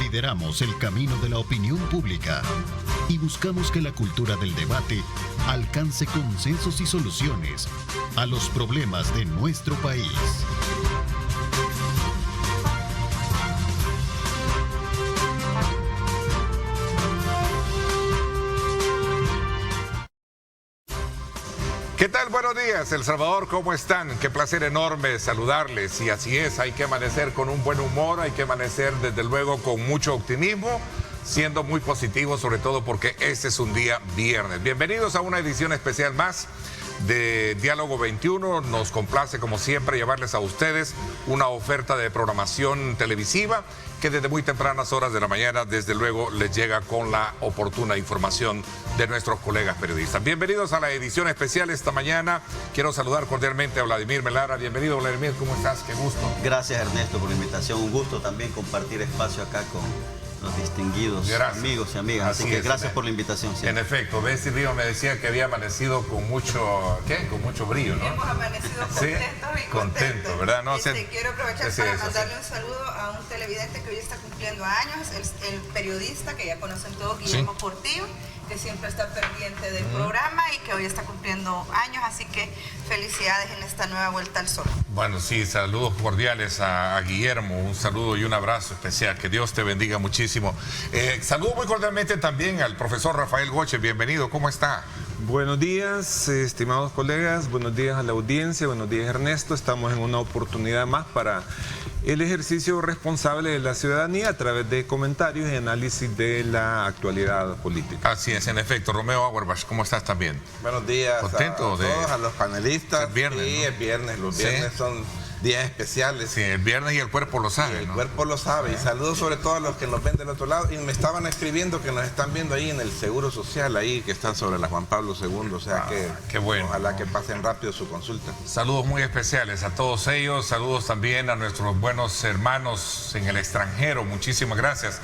Lideramos el camino de la opinión pública y buscamos que la cultura del debate alcance consensos y soluciones a los problemas de nuestro país. ¿Qué tal? Buenos días, El Salvador, ¿cómo están? Qué placer enorme saludarles. Y así es, hay que amanecer con un buen humor, hay que amanecer desde luego con mucho optimismo, siendo muy positivo, sobre todo porque este es un día viernes. Bienvenidos a una edición especial más de Diálogo 21. Nos complace, como siempre, llevarles a ustedes una oferta de programación televisiva que desde muy tempranas horas de la mañana, desde luego, les llega con la oportuna información de nuestros colegas periodistas. Bienvenidos a la edición especial esta mañana. Quiero saludar cordialmente a Vladimir Melara. Bienvenido, Vladimir, ¿cómo estás? Qué gusto. Gracias, Ernesto, por la invitación. Un gusto también compartir espacio acá con los distinguidos amigos y amigas. Así que gracias por la invitación. Siempre. En efecto, Bessie Río me decía que había amanecido con mucho, ¿qué? Con mucho brillo, ¿no? Hemos amanecido contentos y contentos, ¿verdad? No, quiero aprovechar para mandarle un saludo a un televidente que hoy está cumpliendo años, el periodista que ya conocen todos, Guillermo Portillo, que siempre está pendiente del programa y que hoy está cumpliendo años, así que felicidades en esta nueva vuelta al sol. Bueno, sí, saludos cordiales a Guillermo, un saludo y un abrazo especial, que Dios te bendiga muchísimo. Saludo muy cordialmente también al profesor Rafael Goche, bienvenido, ¿cómo está? Buenos días, estimados colegas, buenos días a la audiencia, buenos días Ernesto, estamos en una oportunidad más para el ejercicio responsable de la ciudadanía a través de comentarios y análisis de la actualidad política. Así es, en efecto. Romeo Auerbach, ¿cómo estás también? Buenos días. ¿Contento a todos, a los panelistas. Es viernes, sí, ¿no? Es viernes, los viernes son días especiales. Sí, el viernes y el cuerpo lo sabe. El cuerpo lo sabe. Y saludos sobre todo a los que nos ven del otro lado. Y me estaban escribiendo que nos están viendo ahí en el Seguro Social, ahí que está sobre la Juan Pablo II. O sea que qué bueno. Ojalá que pasen rápido su consulta. Saludos muy especiales a todos ellos. Saludos también a nuestros buenos hermanos en el extranjero. Muchísimas gracias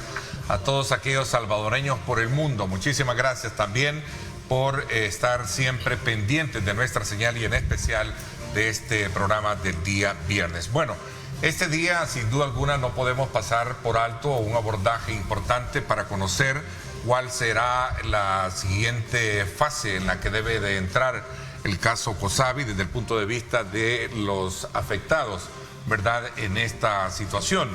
a todos aquellos salvadoreños por el mundo. Muchísimas gracias también por estar siempre pendientes de nuestra señal y en especial de este programa del día viernes. Bueno, este día sin duda alguna no podemos pasar por alto un abordaje importante para conocer cuál será la siguiente fase en la que debe de entrar el caso COSAVI desde el punto de vista de los afectados, ¿verdad?, en esta situación.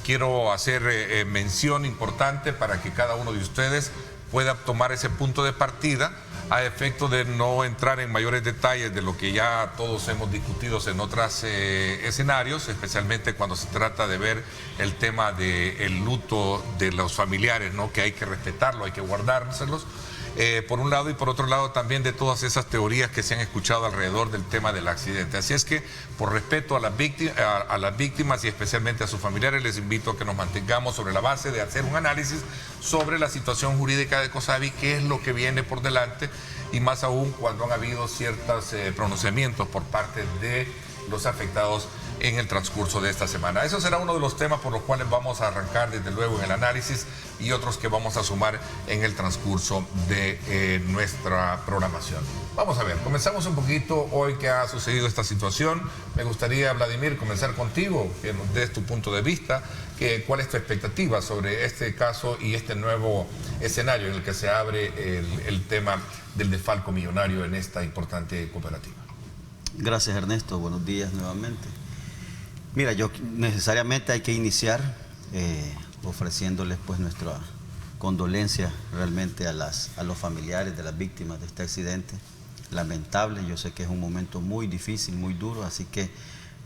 Quiero hacer mención importante para que cada uno de ustedes pueda tomar ese punto de partida a efecto de no entrar en mayores detalles de lo que ya todos hemos discutido en otros escenarios, especialmente cuando se trata de ver el tema del luto de los familiares, ¿no?, que hay que respetarlo, hay que guardárselos. Por un lado, y por otro lado también de todas esas teorías que se han escuchado alrededor del tema del accidente. Así es que, por respeto a las víctimas y especialmente a sus familiares, les invito a que nos mantengamos sobre la base de hacer un análisis sobre la situación jurídica de COSAVI, qué es lo que viene por delante, y más aún cuando han habido ciertos pronunciamientos por parte de los afectados en el transcurso de esta semana. Eso será uno de los temas por los cuales vamos a arrancar desde luego en el análisis y otros que vamos a sumar en el transcurso de nuestra programación. Vamos a ver, comenzamos un poquito hoy que ha sucedido esta situación. Me gustaría, Vladimir, comenzar contigo, que nos des tu punto de vista, cuál es tu expectativa sobre este caso y este nuevo escenario en el que se abre el tema del desfalco millonario en esta importante cooperativa. Gracias, Ernesto. Buenos días nuevamente. Mira, yo necesariamente hay que iniciar ofreciéndoles pues nuestra condolencia realmente a los familiares de las víctimas de este accidente lamentable. Yo sé que es un momento muy difícil, muy duro, así que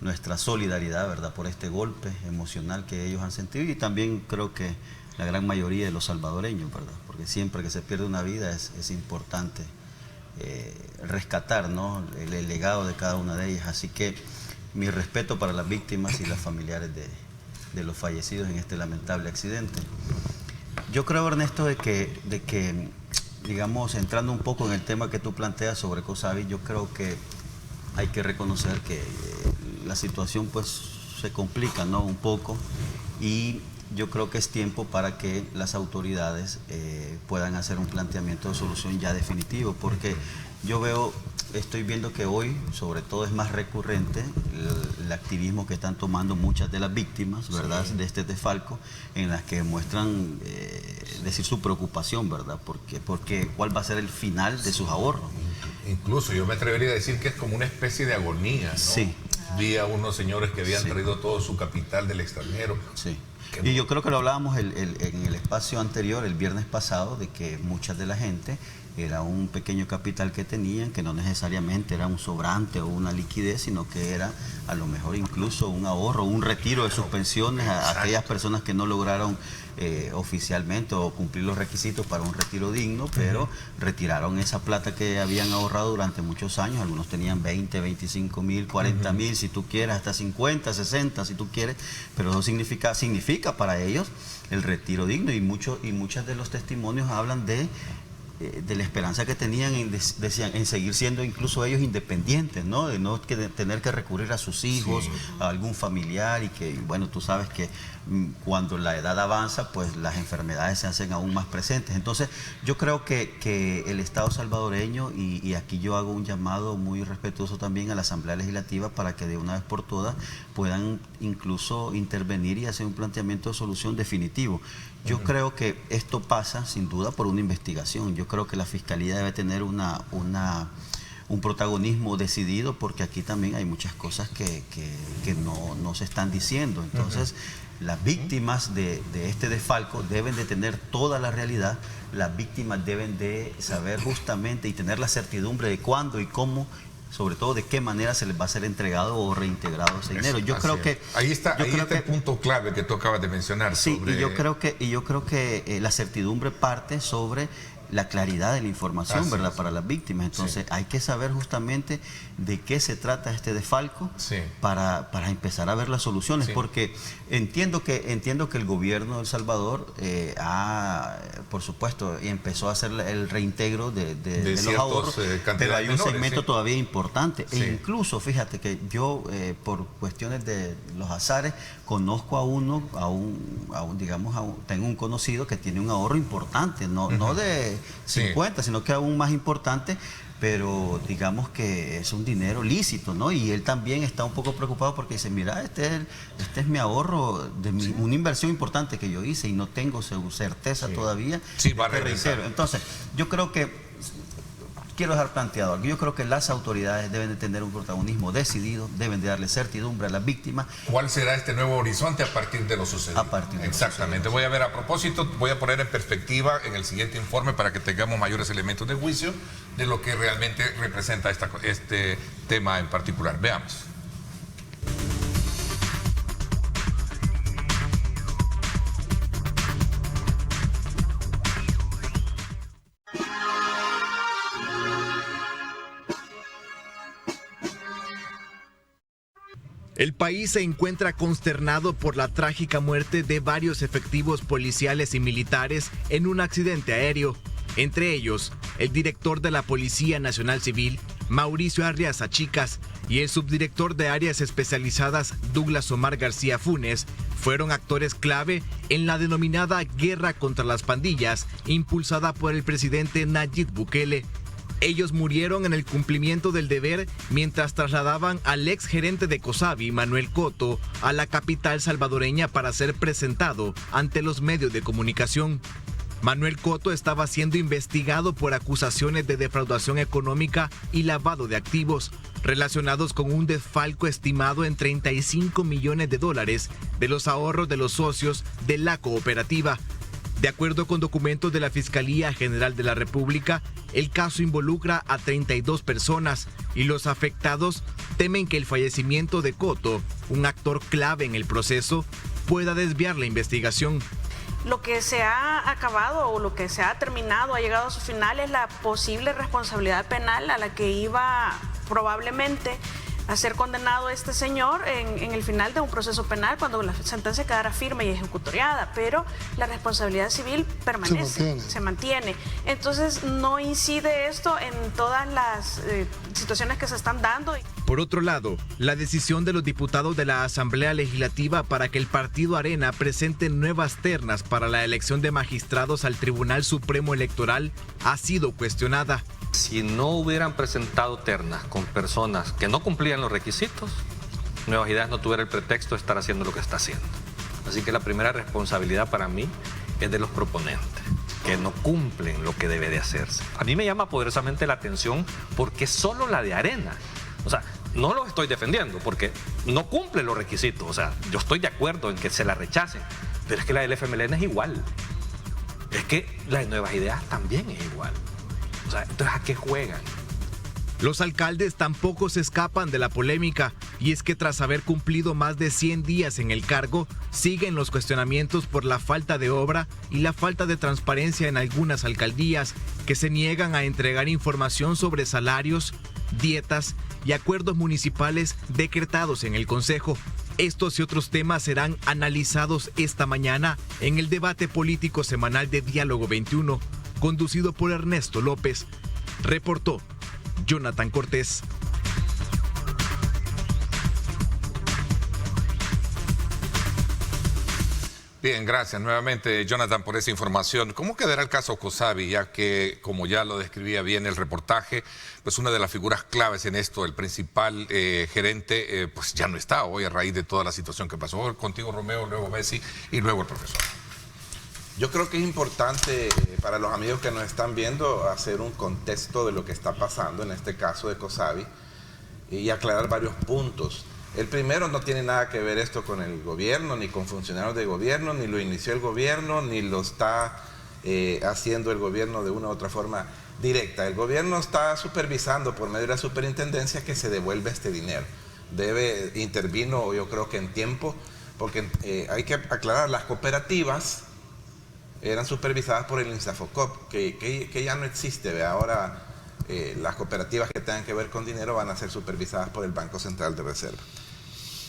nuestra solidaridad, ¿verdad?, por este golpe emocional que ellos han sentido, y también creo que la gran mayoría de los salvadoreños, ¿verdad?, porque siempre que se pierde una vida es importante rescatar, ¿no?, el legado de cada una de ellas. Así que mi respeto para las víctimas y los familiares de los fallecidos en este lamentable accidente. Yo creo, Ernesto, de que, digamos, entrando un poco en el tema que tú planteas sobre COSAVI, yo creo que hay que reconocer que la situación pues se complica, ¿no?, un poco, y yo creo que es tiempo para que las autoridades puedan hacer un planteamiento de solución ya definitivo, porque yo veo estoy viendo que hoy, sobre todo, es más recurrente el activismo que están tomando muchas de las víctimas, ¿verdad?, de este desfalco, en las que muestran decir su preocupación, ¿verdad?, porque cuál va a ser el final de sus ahorros. Incluso yo me atrevería a decir que es como una especie de agonía, ¿no? Sí. Vi a unos señores que habían traído todo su capital del extranjero. Sí. Y yo creo que lo hablábamos en el espacio anterior, el viernes pasado, de que mucha de la gente era un pequeño capital que tenían, que no necesariamente era un sobrante o una liquidez, sino que era a lo mejor incluso un ahorro, un retiro de sus pensiones a aquellas personas que no lograron oficialmente o cumplir los requisitos para un retiro digno, pero retiraron esa plata que habían ahorrado durante muchos años. Algunos tenían 20, 25 mil, 40 mil, si tú quieres, hasta 50, 60, si tú quieres, pero eso significa para ellos el retiro digno, y muchos de los testimonios hablan de la esperanza que tenían en seguir siendo incluso ellos independientes, ¿no? De no tener que recurrir a sus hijos, a algún familiar, y que, bueno, tú sabes que cuando la edad avanza, pues las enfermedades se hacen aún más presentes. Entonces, yo creo que el Estado salvadoreño, y aquí yo hago un llamado muy respetuoso también a la Asamblea Legislativa, para que de una vez por todas puedan incluso intervenir y hacer un planteamiento de solución definitivo. Yo creo que esto pasa, sin duda, por una investigación. Yo creo que la Fiscalía debe tener un protagonismo decidido, porque aquí también hay muchas cosas que no se están diciendo. Entonces, las víctimas de este desfalco deben de tener toda la realidad. Las víctimas deben de saber justamente y tener la certidumbre de cuándo y cómo, sobre todo de qué manera se les va a ser entregado o reintegrado ese dinero. Yo creo que ahí está el punto clave que tú acabas de mencionar. Sí, y yo creo que la certidumbre parte sobre la claridad de la información, ¿verdad?, para las víctimas. Entonces hay que saber justamente de qué se trata este desfalco para empezar a ver las soluciones, porque entiendo que el gobierno de El Salvador por supuesto, empezó a hacer el reintegro de los ahorros, pero hay un segmento todavía importante. E incluso, fíjate que yo, por cuestiones de los azares, conozco tengo un conocido que tiene un ahorro importante, no de 50, sino que aún más importante, pero digamos que es un dinero lícito, ¿no? Y él también está un poco preocupado porque dice, mira, este es mi ahorro, una inversión importante que yo hice y no tengo certeza todavía. Va a regresar. Entonces, yo creo que quiero dejar planteado algo. Yo creo que las autoridades deben de tener un protagonismo decidido, deben de darle certidumbre a las víctimas. ¿Cuál será este nuevo horizonte a partir de lo sucedido? A partir de Exactamente. Voy a ver, a propósito, voy a poner en perspectiva en el siguiente informe, para que tengamos mayores elementos de juicio de lo que realmente representa este tema en particular. Veamos. El país se encuentra consternado por la trágica muerte de varios efectivos policiales y militares en un accidente aéreo. Entre ellos, el director de la Policía Nacional Civil, Mauricio Arriaza Chicas, y el subdirector de áreas especializadas, Douglas Omar García Funes, fueron actores clave en la denominada guerra contra las pandillas, impulsada por el presidente Nayib Bukele. Ellos murieron en el cumplimiento del deber mientras trasladaban al ex gerente de COSAVI, Manuel Cotto, a la capital salvadoreña para ser presentado ante los medios de comunicación. Manuel Cotto estaba siendo investigado por acusaciones de defraudación económica y lavado de activos relacionados con un desfalco estimado en $35 millones de los ahorros de los socios de la cooperativa. De acuerdo con documentos de la Fiscalía General de la República, el caso involucra a 32 personas y los afectados temen que el fallecimiento de Cotto, un actor clave en el proceso, pueda desviar la investigación. Lo que se ha acabado o lo que se ha terminado, ha llegado a su final, es la posible responsabilidad penal a la que iba probablemente a ser condenado este señor en el final de un proceso penal, cuando la sentencia quedara firme y ejecutoriada, pero la responsabilidad civil permanece, se mantiene. Entonces no incide esto en todas las situaciones que se están dando. Por otro lado, la decisión de los diputados de la Asamblea Legislativa para que el partido Arena presente nuevas ternas para la elección de magistrados al Tribunal Supremo Electoral ha sido cuestionada. si no hubieran presentado ternas con personas que no cumplían los requisitos, Nuevas Ideas no tuviera el pretexto de estar haciendo lo que está haciendo. Así que la primera responsabilidad para mí es de los proponentes, que no cumplen lo que debe de hacerse. A mí me llama poderosamente la atención porque solo la de Arena, o sea, no lo estoy defendiendo porque no cumple los requisitos, o sea, yo estoy de acuerdo en que se la rechacen, pero es que la del FMLN es igual. Es que la de Nuevas Ideas también es igual. O sea, entonces, ¿a qué juegan? Los alcaldes tampoco se escapan de la polémica, y es que tras haber cumplido más de 100 días en el cargo, siguen los cuestionamientos por la falta de obra y la falta de transparencia en algunas alcaldías que se niegan a entregar información sobre salarios, dietas y acuerdos municipales decretados en el Consejo. Estos y otros temas serán analizados esta mañana en el debate político semanal de Diálogo 21, conducido por Ernesto López. Reportó Jonathan Cortés. Bien, gracias nuevamente, Jonathan, por esa información. ¿Cómo quedará el caso Cosavi? Ya que, como ya lo describía bien el reportaje, pues una de las figuras claves en esto, el principal gerente, pues ya no está hoy a raíz de toda la situación que pasó. Contigo, Romeo, luego Bessie y luego el profesor. Yo creo que es importante para los amigos que nos están viendo hacer un contexto de lo que está pasando en este caso de Cosavi y aclarar varios puntos. El primero, no tiene nada que ver esto con el gobierno, ni con funcionarios de gobierno, ni lo inició el gobierno, ni lo está haciendo el gobierno de una u otra forma directa. El gobierno está supervisando por medio de la superintendencia que se devuelva este dinero. Intervino, yo creo que en tiempo, porque hay que aclarar, las cooperativas eran supervisadas por el INSAFOCOP, que ya no existe. ¿Ve? Ahora las cooperativas que tengan que ver con dinero van a ser supervisadas por el Banco Central de Reserva.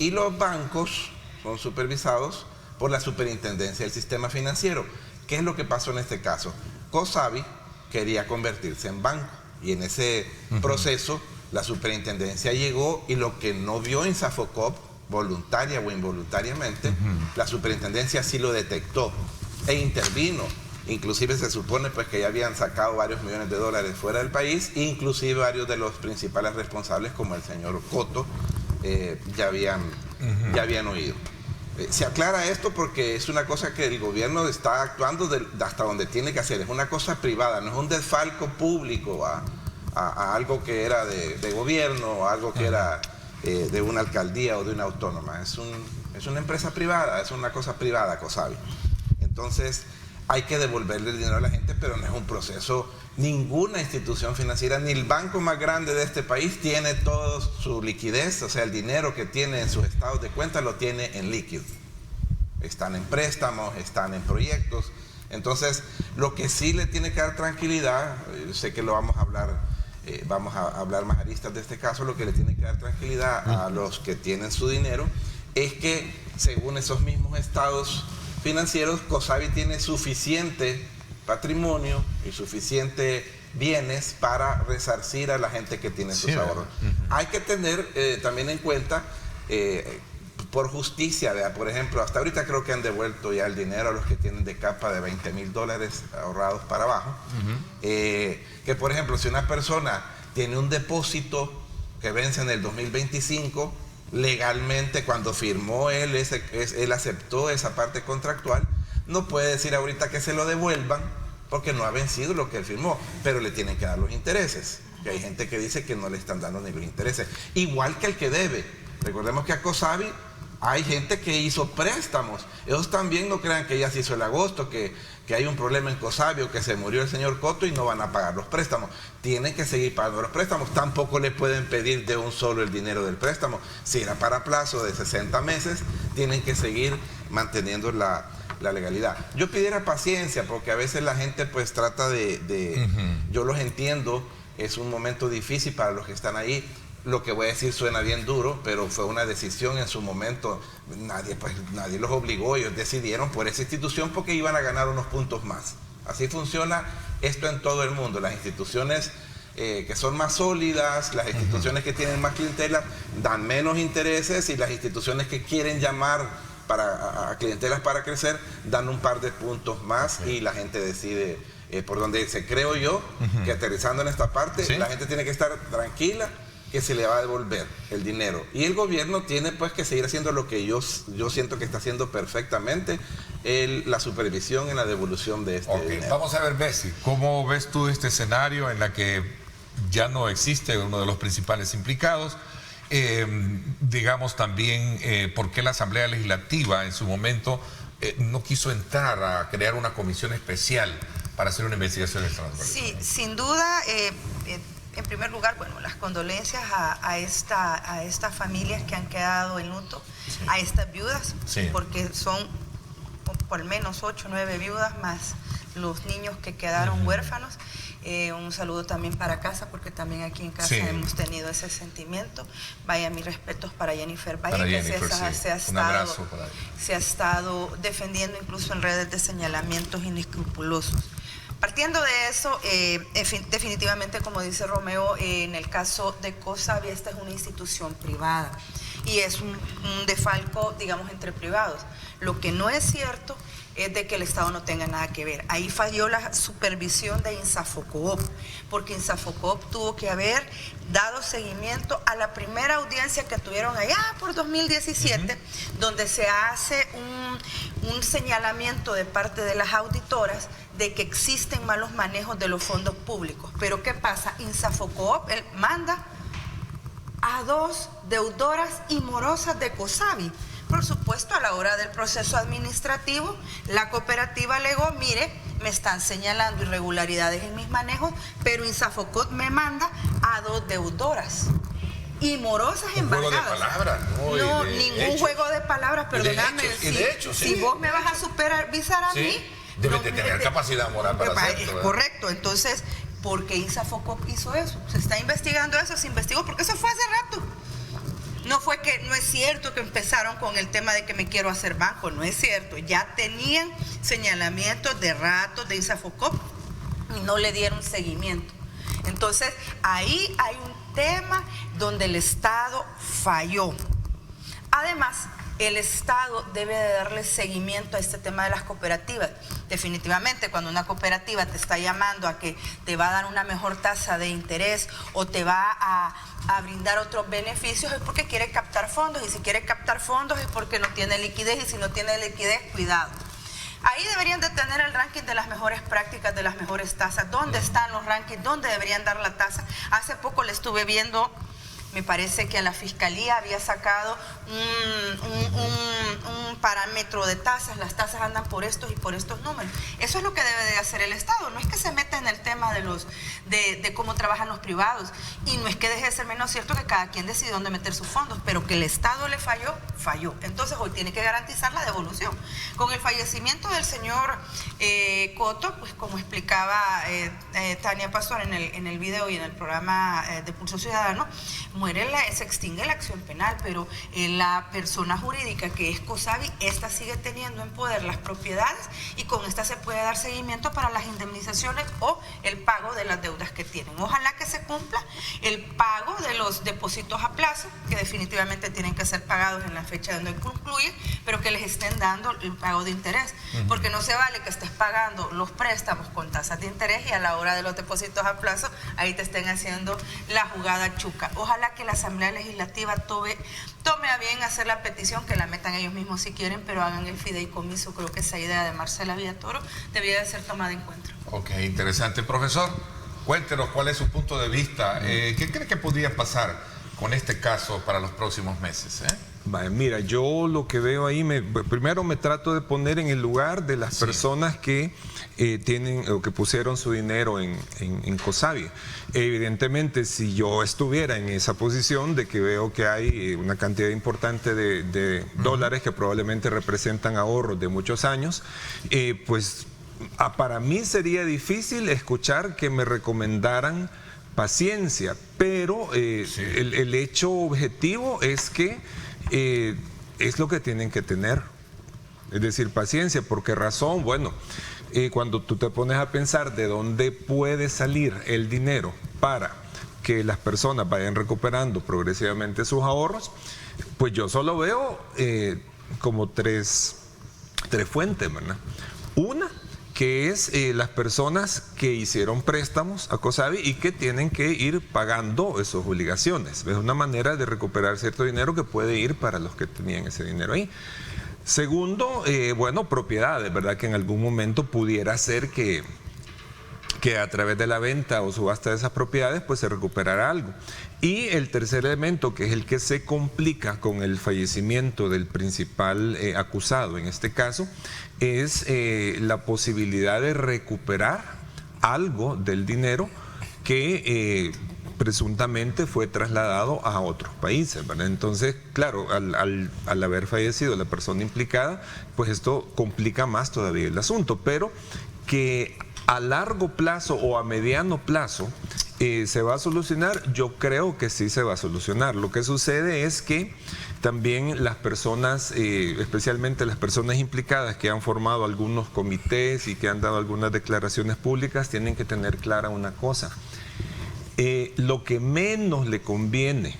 Y los bancos son supervisados por la Superintendencia del Sistema Financiero. ¿Qué es lo que pasó en este caso? Cosavi quería convertirse en banco y en ese proceso la Superintendencia llegó y lo que no vio INSAFOCOP, voluntaria o involuntariamente, la Superintendencia sí lo detectó e intervino. Inclusive se supone pues que ya habían sacado varios millones de dólares fuera del país, inclusive varios de los principales responsables como el señor Cotto ya habían oído. Se aclara esto porque es una cosa que el gobierno está actuando hasta donde tiene que hacer, es una cosa privada, no es un desfalco público a algo que era de gobierno o algo que era de una alcaldía o de una autónoma, es una empresa privada, es una cosa privada, Cosavi. Entonces hay que devolverle el dinero a la gente, pero no es un proceso, ninguna institución financiera, ni el banco más grande de este país tiene toda su liquidez, o sea, el dinero que tiene en sus estados de cuenta lo tiene en líquido. Están en préstamos, están en proyectos. Entonces, lo que sí le tiene que dar tranquilidad, sé que lo vamos a hablar más aristas de este caso, lo que le tiene que dar tranquilidad a los que tienen su dinero es que, según esos mismos estados financieros, Cosavi tiene suficiente patrimonio y suficiente bienes para resarcir a la gente que tiene sus ahorros. Hay que tener también en cuenta, por justicia, ¿verdad? Por ejemplo, hasta ahorita creo que han devuelto ya el dinero a los que tienen de capa de $20,000 ahorrados para abajo. Que por ejemplo, si una persona tiene un depósito que vence en el 2025, legalmente cuando firmó él aceptó esa parte contractual, no puede decir ahorita que se lo devuelvan porque no ha vencido lo que él firmó, pero le tienen que dar los intereses, que hay gente que dice que no le están dando ni los intereses, igual que el que debe. Recordemos que a Cosavi hay gente que hizo préstamos, ellos también no crean que ya se hizo el agosto, que hay un problema en Cosavi o que se murió el señor Cotto y no van a pagar los préstamos, tienen que seguir pagando los préstamos, tampoco le pueden pedir de un solo el dinero del préstamo, si era para plazo de 60 meses, tienen que seguir manteniendo la legalidad. Yo pidiera paciencia porque a veces la gente pues trata yo los entiendo, es un momento difícil para los que están ahí. Lo que voy a decir suena bien duro, pero fue una decisión en su momento. Nadie los obligó, ellos decidieron por esa institución porque iban a ganar unos puntos más. Así funciona esto en todo el mundo. Las instituciones que son más sólidas, las instituciones que tienen más clientela, dan menos intereses y las instituciones que quieren llamar a clientelas para crecer, dan un par de puntos más y la gente decide por donde se. Creo yo que aterrizando en esta parte, la gente tiene que estar tranquila que se le va a devolver el dinero. Y el gobierno tiene pues que seguir haciendo lo que yo siento que está haciendo perfectamente, la supervisión en la devolución de este dinero. Vamos a ver, Bessie, ¿cómo ves tú este escenario en la que ya no existe uno de los principales implicados? Digamos también, ¿por qué la Asamblea Legislativa en su momento no quiso entrar a crear una comisión especial para hacer una investigación extraordinaria? Sí, sin duda. En primer lugar, bueno, las condolencias a estas familias que han quedado en luto, a estas viudas, porque son por al menos 8 o 9 viudas más los niños que quedaron huérfanos. Un saludo también para casa, porque también aquí en casa hemos tenido ese sentimiento. Vaya, mis respetos para Jennifer Valle, que se ha estado defendiendo incluso en redes de señalamientos inescrupulosos. Partiendo de eso, definitivamente, como dice Romeo, en el caso de COSAVI, esta es una institución privada y es un desfalco, digamos, entre privados. Lo que no es cierto es de que el Estado no tenga nada que ver. Ahí falló la supervisión de INSAFOCOOP, porque INSAFOCOOP tuvo que haber dado seguimiento a la primera audiencia que tuvieron allá por 2017, donde se hace un señalamiento de parte de las auditoras de que existen malos manejos de los fondos públicos. Pero ¿qué pasa? INSAFOCOOP manda a 2 deudoras y morosas de COSAVI. Por supuesto, a la hora del proceso administrativo, la cooperativa alegó, mire, me están señalando irregularidades en mis manejos, pero INSAFOCOOP me manda a 2 deudoras y morosas embargadas. ¿Juego de palabras? No, ningún juego de palabras, perdóname. Si vos me vas a supervisar a mí, debes de tener capacidad moral para hacerlo. Es correcto. Entonces, ¿por qué INSAFOCOOP hizo eso? Se está investigando eso, se investigó, porque eso fue hace rato. No fue que, no es cierto que empezaron con el tema de que me quiero hacer banco, no es cierto. Ya tenían señalamientos de ratos de INSAFOCOOP y no le dieron seguimiento. Entonces, ahí hay un tema donde el Estado falló. Además, el Estado debe de darle seguimiento a este tema de las cooperativas. Definitivamente, cuando una cooperativa te está llamando a que te va a dar una mejor tasa de interés o te va a brindar otros beneficios, es porque quiere captar fondos, y si quiere captar fondos es porque no tiene liquidez, y si no tiene liquidez, cuidado. Ahí deberían de tener el ranking de las mejores prácticas, de las mejores tasas. ¿Dónde están los rankings? ¿Dónde deberían dar la tasa? Hace poco le estuve viendo, me parece que a la Fiscalía había sacado un parámetro de tasas. Las tasas andan por estos y por estos números. Eso es lo que debe de hacer el Estado. No es que se meta en el tema de cómo trabajan los privados, y no es que deje de ser menos cierto que cada quien decide dónde meter sus fondos, pero que el Estado le falló. Entonces hoy tiene que garantizar la devolución. Con el fallecimiento del señor Coto, pues como explicaba Tania Pastor en el video y en el programa de Pulso Ciudadano, se extingue la acción penal, pero la persona jurídica que es COSAVI, esta sigue teniendo en poder las propiedades, y con esta se puede dar seguimiento para las indemnizaciones o el pago de las deudas que tienen. Ojalá que se cumpla el pago de los depósitos a plazo, que definitivamente tienen que ser pagados en la fecha donde concluye, pero que les estén dando el pago de interés, porque no se vale que estés pagando los préstamos con tasas de interés y a la hora de los depósitos a plazo ahí te estén haciendo la jugada chuca. Ojalá que la Asamblea Legislativa tome a bien hacer la petición, que la metan ellos mismos si quieren, pero hagan el fideicomiso. Creo que esa idea de Marcela Villatoro debería de ser tomada en cuenta. Ok, interesante. Profesor, cuéntenos cuál es su punto de vista. ¿Qué cree que podría pasar con este caso para los próximos meses? Vale, mira, yo lo que veo ahí, primero me trato de poner en el lugar de las personas que tienen o que pusieron su dinero en COSAVI. Evidentemente, si yo estuviera en esa posición de que veo que hay una cantidad importante de dólares que probablemente representan ahorros de muchos años, pues para mí sería difícil escuchar que me recomendaran paciencia, pero el hecho objetivo es que es lo que tienen que tener, es decir, paciencia. ¿Por qué razón? Bueno, cuando tú te pones a pensar de dónde puede salir el dinero para que las personas vayan recuperando progresivamente sus ahorros, pues yo solo veo como tres fuentes, ¿verdad? Una, que es las personas que hicieron préstamos a COSAVI y que tienen que ir pagando esas obligaciones. Es una manera de recuperar cierto dinero que puede ir para los que tenían ese dinero ahí. Segundo, bueno, propiedades, ¿verdad? Que en algún momento pudiera ser que a través de la venta o subasta de esas propiedades pues se recuperará algo. Y el tercer elemento, que es el que se complica con el fallecimiento del principal acusado en este caso, es la posibilidad de recuperar algo del dinero que presuntamente fue trasladado a otros países, ¿verdad? Entonces, claro, al haber fallecido la persona implicada, pues esto complica más todavía el asunto, pero que a largo plazo o a mediano plazo se va a solucionar, yo creo que sí se va a solucionar. Lo que sucede es que también las personas, especialmente las personas implicadas que han formado algunos comités y que han dado algunas declaraciones públicas, tienen que tener clara una cosa. Lo que menos le conviene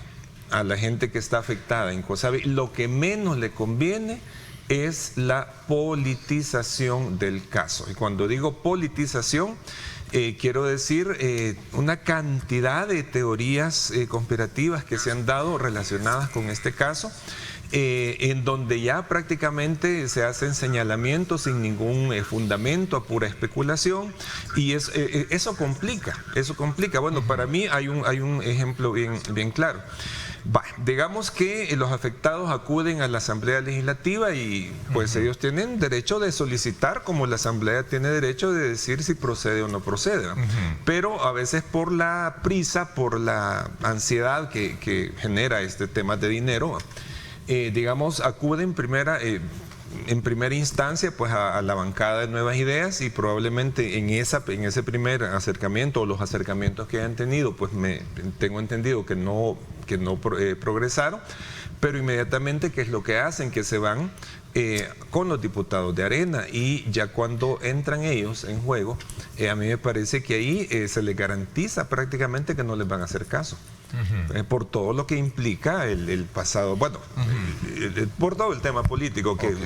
a la gente que está afectada en COSAVI, lo que menos le conviene es la politización del caso. Y cuando digo politización, quiero decir una cantidad de teorías conspirativas que se han dado relacionadas con este caso, en donde ya prácticamente se hacen señalamientos sin ningún fundamento, a pura especulación, y eso complica. Bueno, para mí hay un ejemplo bien claro. Digamos que los afectados acuden a la Asamblea Legislativa y pues ellos tienen derecho de solicitar, como la Asamblea tiene derecho de decir si procede o no procede. Pero a veces por la prisa, por la ansiedad que genera este tema de dinero, digamos, acuden en primera instancia pues a la bancada de Nuevas Ideas, y probablemente en ese primer acercamiento o los acercamientos que hayan tenido, pues tengo entendido que no progresaron, pero inmediatamente ¿qué es lo que hacen? Que se van con los diputados de Arena, y ya cuando entran ellos en juego, a mí me parece que ahí se les garantiza prácticamente que no les van a hacer caso. Por todo lo que implica el pasado, bueno, por todo el tema político que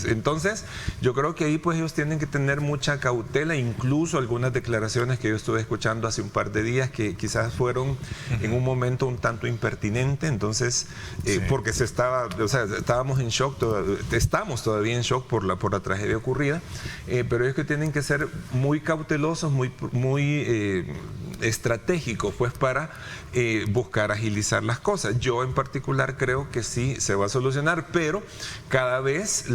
entonces yo creo que ahí pues ellos tienen que tener mucha cautela, incluso algunas declaraciones que yo estuve escuchando hace un par de días que quizás fueron en un momento un tanto impertinente, entonces porque estábamos en shock, estamos todavía en shock por la tragedia ocurrida, pero ellos que tienen que ser muy cautelosos, muy estratégicos pues para buscar agilizar las cosas. Yo en particular creo que sí se va a solucionar, pero cada vez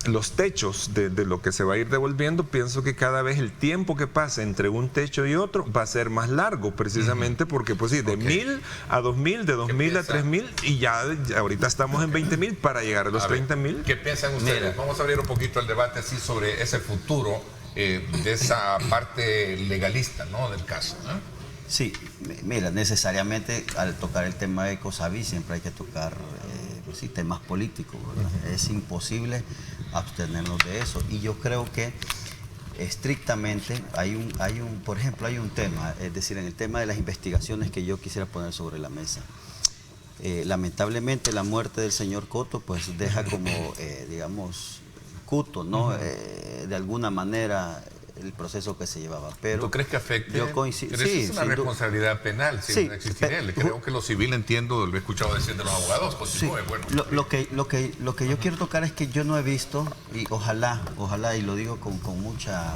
los techos de lo que se va a ir devolviendo, pienso que cada vez el tiempo que pasa entre un techo y otro va a ser más largo, precisamente porque pues sí, de 1,000 a 2,000, de 2,000 a 3,000, y ya ahorita estamos en 20,000 para llegar a los 30,000. ¿Qué piensan ustedes? Mira, vamos a abrir un poquito el debate así sobre ese futuro de esa parte legalista, ¿no?, del caso, ¿no? Sí, mira, necesariamente al tocar el tema de COSAVI siempre hay que tocar temas políticos, ¿verdad? Es imposible abstenernos de eso, y yo creo que estrictamente por ejemplo, hay un tema, es decir, en el tema de las investigaciones que yo quisiera poner sobre la mesa. Lamentablemente la muerte del señor Cotto pues deja como, digamos, cuto, ¿no? De alguna manera el proceso que se llevaba. Pero ¿tú crees que afecte? Yo coincido. Pero sí, es una responsabilidad penal, si no existiría. Creo que lo civil, entiendo, lo he escuchado decir de los abogados. Continúe, bueno. Lo que yo quiero tocar es que yo no he visto, y ojalá, y lo digo con mucha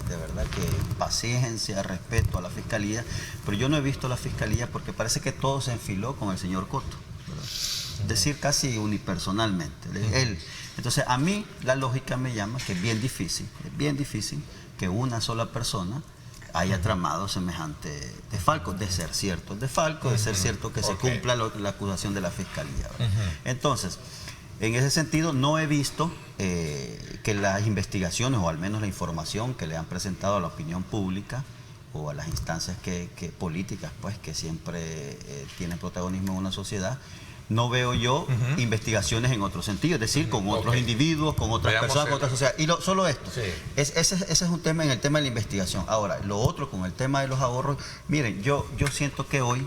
de verdad que paciencia, respeto a la Fiscalía, pero yo no he visto a la Fiscalía porque parece que todo se enfiló con el señor Cotto, ¿verdad? Es decir, casi unipersonalmente. Entonces, a mí la lógica me llama que es bien difícil que una sola persona haya tramado semejante desfalco, de ser cierto el desfalco, de ser cierto que se cumpla la acusación de la Fiscalía, ¿verdad? Entonces, en ese sentido, no he visto que las investigaciones, o al menos la información que le han presentado a la opinión pública o a las instancias políticas, pues, que siempre tienen protagonismo en una sociedad, no veo yo investigaciones en otro sentido, es decir, con otros individuos, con otras personas, con otras sociedades. Y solo esto. Sí. Ese es un tema en el tema de la investigación. Ahora, lo otro con el tema de los ahorros, miren, yo siento que hoy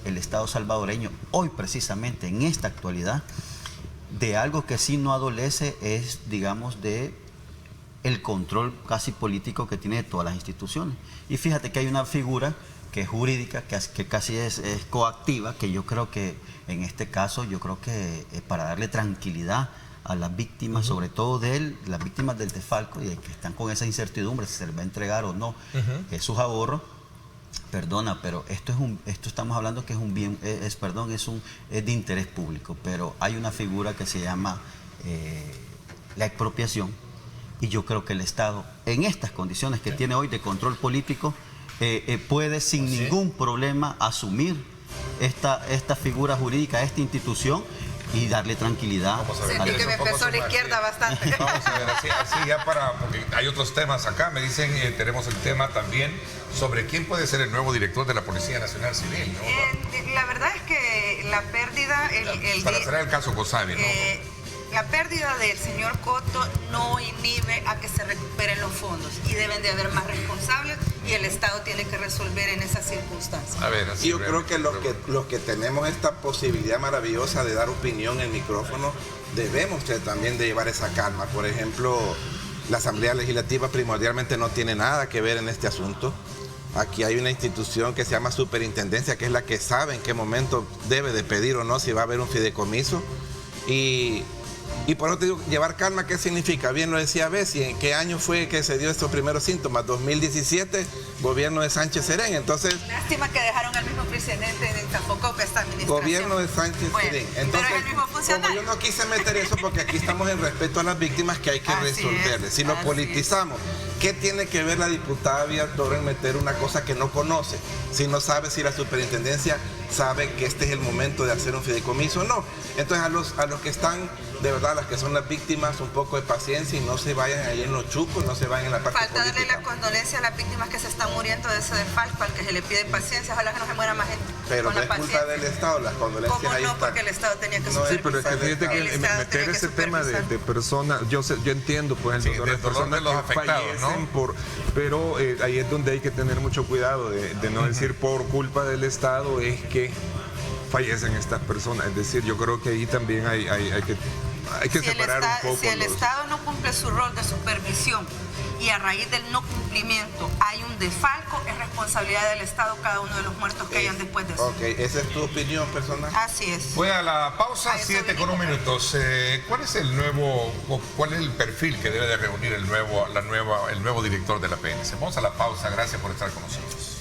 el Estado salvadoreño, hoy precisamente en esta actualidad, de algo que sí no adolece es, digamos, de el control casi político que tiene de todas las instituciones. Y fíjate que hay una figura que es jurídica, que casi es coactiva, que yo creo que en este caso, yo creo que para darle tranquilidad a las víctimas, sobre todo las víctimas del desfalco, y que están con esa incertidumbre si se les va a entregar o no sus ahorros. Perdona, pero esto estamos hablando que es un bien, es de interés público, pero hay una figura que se llama la expropiación, y yo creo que el Estado, en estas condiciones que tiene hoy de control político, puede sin ningún problema asumir esta figura jurídica, esta institución, y darle tranquilidad. Sentí que me empezó la izquierda bastante. Vamos a ver, así ya porque hay otros temas acá. Me dicen, tenemos el tema también sobre quién puede ser el nuevo director de la Policía Nacional Civil, ¿no? La verdad es que la pérdida... para cerrar el caso Kosavi, ¿no? La pérdida del señor Cotto no inhibe a que se recuperen los fondos, y deben de haber más responsables, y el Estado tiene que resolver en esas circunstancias. A ver, yo creo que los que tenemos esta posibilidad maravillosa de dar opinión en micrófono, debemos también de llevar esa calma. Por ejemplo, la Asamblea Legislativa primordialmente no tiene nada que ver en este asunto. Aquí hay una institución que se llama Superintendencia, que es la que sabe en qué momento debe de pedir o no si va a haber un fideicomiso. Y por eso te digo, llevar calma, ¿qué significa? Bien lo decía Bessi, ¿en qué año fue que se dio estos primeros síntomas? 2017, gobierno de Sánchez Serén. Entonces, lástima que dejaron al mismo presidente de tampoco esta administración. Gobierno de Sánchez Serén. Entonces, pero es el mismo funcionario. Como yo no quise meter eso, porque aquí estamos en respeto a las víctimas que hay que resolverles. Si lo politizamos, ¿qué tiene que ver la diputada Villatoro en meter una cosa que no conoce? Si no sabe si la superintendencia sabe que este es el momento de hacer un fideicomiso o no. Entonces a los que están, de verdad, las que son las víctimas, un poco de paciencia y no se vayan ahí en los chucos, no se vayan en la parte política. Falta darle la condolencia a las víctimas que se están muriendo de ese desfalco, al que se le pide paciencia, ojalá que no se muera más gente. Pero no es culpa del Estado, las condolencias ahí están. Porque el Estado tenía que supervisar. Sí, pero es que fíjate que meter ese tema de personas, yo entiendo pues el dolor de personas los que afectados, fallecen, ¿no? Pero ahí es donde hay que tener mucho cuidado de no decir por culpa del Estado es que fallecen estas personas. Es decir, yo creo que ahí también hay que separar un poco. Si el Estado no cumple su rol de supervisión y a raíz del no cumplimiento hay un desfalco, es responsabilidad del Estado cada uno de los muertos que hayan después de eso. Ok, esa es tu opinión personal. Así es. Voy a la pausa, 7:01 minutos. ¿Cuál es el perfil que debe de reunir el nuevo director de la PNC? Vamos a la pausa, gracias por estar con nosotros.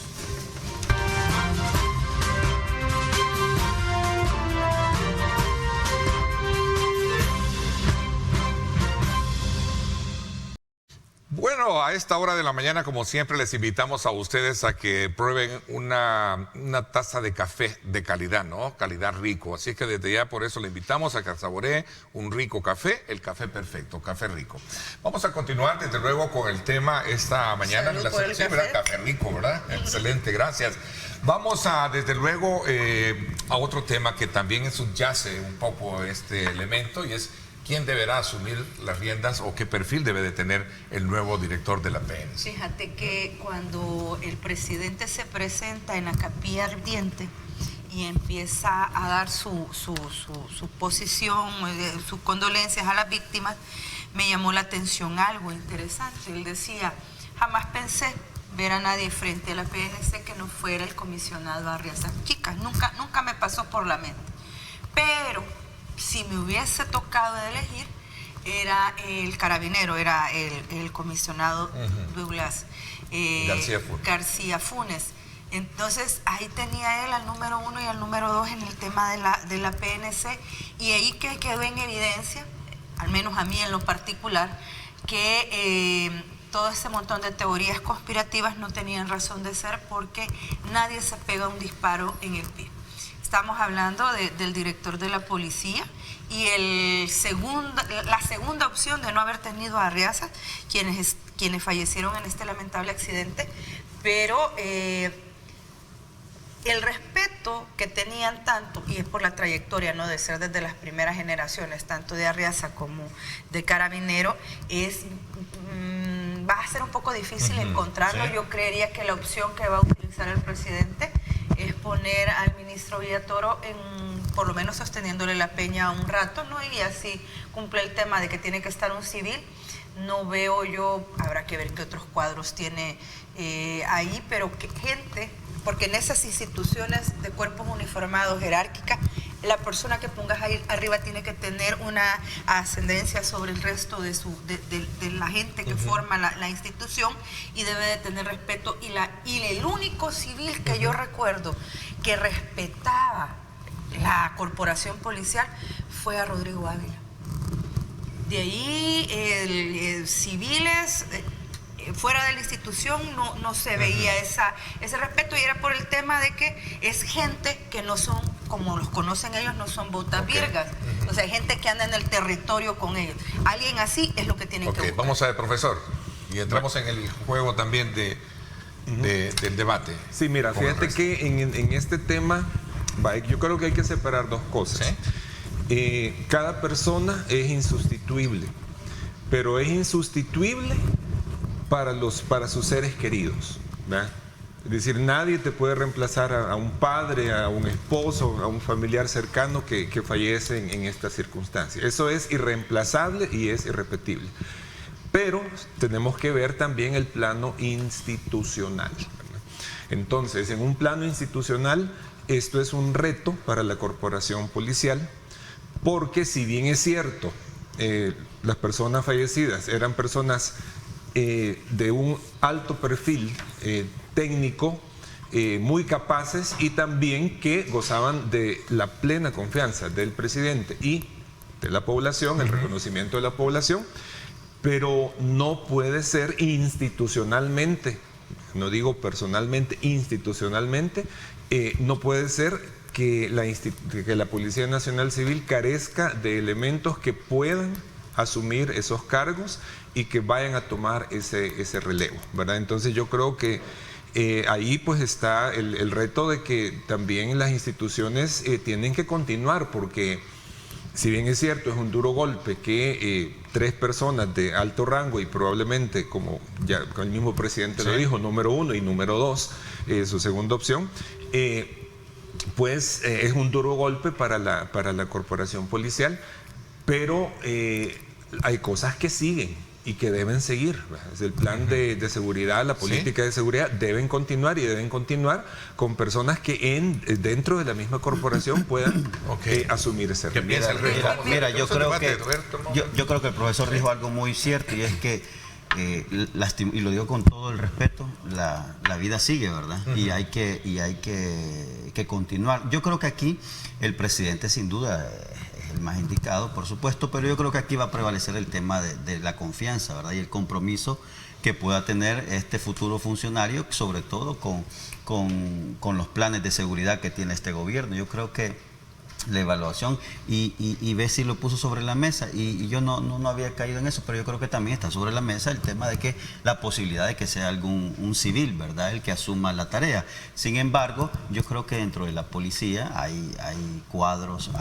Bueno, a esta hora de la mañana, como siempre, les invitamos a ustedes a que prueben una taza de café de calidad, ¿no? Calidad rico. Así que desde ya por eso le invitamos a que saboree un rico café, el café perfecto, café rico. Vamos a continuar desde luego con el tema esta mañana. Café rico, ¿verdad? Excelente, gracias. Vamos a, desde luego, a otro tema que también subyace un poco este elemento, y es ¿quién deberá asumir las riendas o qué perfil debe de tener el nuevo director de la PNC? Fíjate que cuando el presidente se presenta en la capilla ardiente y empieza a dar su posición, sus condolencias a las víctimas, me llamó la atención algo interesante. Él decía, jamás pensé ver a nadie frente a la PNC que no fuera el comisionado Arriaza Chicas. Nunca me pasó por la mente. Pero si me hubiese tocado elegir, era el carabinero, era el comisionado Douglas García Funes. Entonces ahí tenía él al número 1 y al número 2 en el tema de la PNC, y ahí que quedó en evidencia, al menos a mí en lo particular, que todo ese montón de teorías conspirativas no tenían razón de ser, porque nadie se pega un disparo en el pie. Estamos hablando del director de la policía y la segunda opción de no haber tenido a Arriaza, quienes fallecieron en este lamentable accidente, pero el respeto que tenían tanto, y es por la trayectoria, ¿no?, de ser desde las primeras generaciones, tanto de Arriaza como de Carabinero, va a ser un poco difícil encontrarlo. Sí. Yo creería que la opción que va a utilizar el presidente es poner al ministro Villatoro por lo menos sosteniéndole la peña un rato, ¿no? Y así cumple el tema de que tiene que estar un civil. No veo yo, habrá que ver qué otros cuadros tiene ahí, pero que gente, porque en esas instituciones de cuerpos uniformados jerárquicas, la persona que pongas ahí arriba tiene que tener una ascendencia sobre el resto de la gente que forma la institución, y debe de tener respeto. Y el único civil que yo recuerdo que respetaba la corporación policial fue a Rodrigo Ávila. De ahí, civiles fuera de la institución no se veía ese respeto, y era por el tema de que es gente que no son, como los conocen ellos, no son botavirgas. O sea, hay gente que anda en el territorio con ellos. Alguien así es lo que tienen que buscar. Vamos a ver, profesor, y entramos en el juego también del debate. Sí, mira, fíjate que en este tema yo creo que hay que separar dos cosas. ¿Sí? Cada persona es insustituible, pero es insustituible para sus seres queridos, ¿verdad? Es decir, nadie te puede reemplazar a un padre, a un esposo, a un familiar cercano que fallece en estas circunstancias. Eso es irreemplazable y es irrepetible. Pero tenemos que ver también el plano institucional, ¿verdad? Entonces, en un plano institucional, esto es un reto para la corporación policial, porque si bien es cierto, las personas fallecidas eran personas de un alto perfil técnico, muy capaces, y también que gozaban de la plena confianza del presidente y de la población, el reconocimiento de la población, pero no puede ser institucionalmente, no digo personalmente, institucionalmente, no puede ser que la Policía Nacional Civil carezca de elementos que puedan asumir esos cargos y que vayan a tomar ese relevo, ¿verdad? Entonces yo creo que ahí pues está el reto de que también las instituciones tienen que continuar, porque si bien es cierto, es un duro golpe que 3 personas de alto rango, y probablemente, como ya el mismo presidente lo dijo, número 1 y número 2, su segunda opción, pues es un duro golpe para la corporación policial, pero hay cosas que siguen y que deben seguir. El plan de seguridad, la política de seguridad deben continuar, y deben continuar con personas que dentro de la misma corporación puedan asumir ese rol. Mira, yo creo que el profesor dijo algo muy cierto, y es que y lo digo con todo el respeto, la vida sigue, ¿verdad? Y hay que continuar. Yo creo que aquí el presidente sin duda es el más indicado, por supuesto, pero yo creo que aquí va a prevalecer el tema de la confianza, ¿verdad? Y el compromiso que pueda tener este futuro funcionario, sobre todo con los planes de seguridad que tiene este gobierno. Yo creo que la evaluación, y Bessie lo puso sobre la mesa, y yo no había caído en eso, pero yo creo que también está sobre la mesa el tema de que la posibilidad de que sea un civil, ¿verdad?, el que asuma la tarea. Sin embargo, yo creo que dentro de la policía hay cuadros,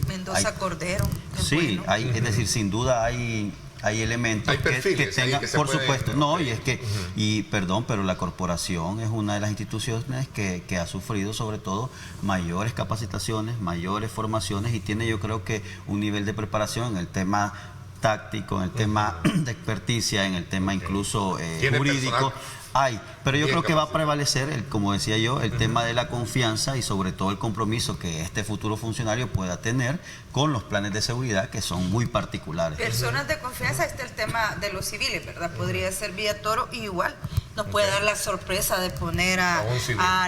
Mendoza Cordero. Sí, bueno. Es decir, sin duda hay elementos que tengan, por supuesto, y es que, pero la corporación es una de las instituciones que ha sufrido sobre todo mayores capacitaciones, mayores formaciones, y tiene, yo creo que, un nivel de preparación en el tema táctico, en el tema de experticia, en el tema incluso jurídico. Pero yo creo que va a prevalecer, como decía yo, el tema de la confianza, y sobre todo el compromiso que este futuro funcionario pueda tener con los planes de seguridad, que son muy particulares. Personas de confianza, está el tema de los civiles, ¿verdad? Podría ser Villatoro, y igual nos puede dar la sorpresa de poner a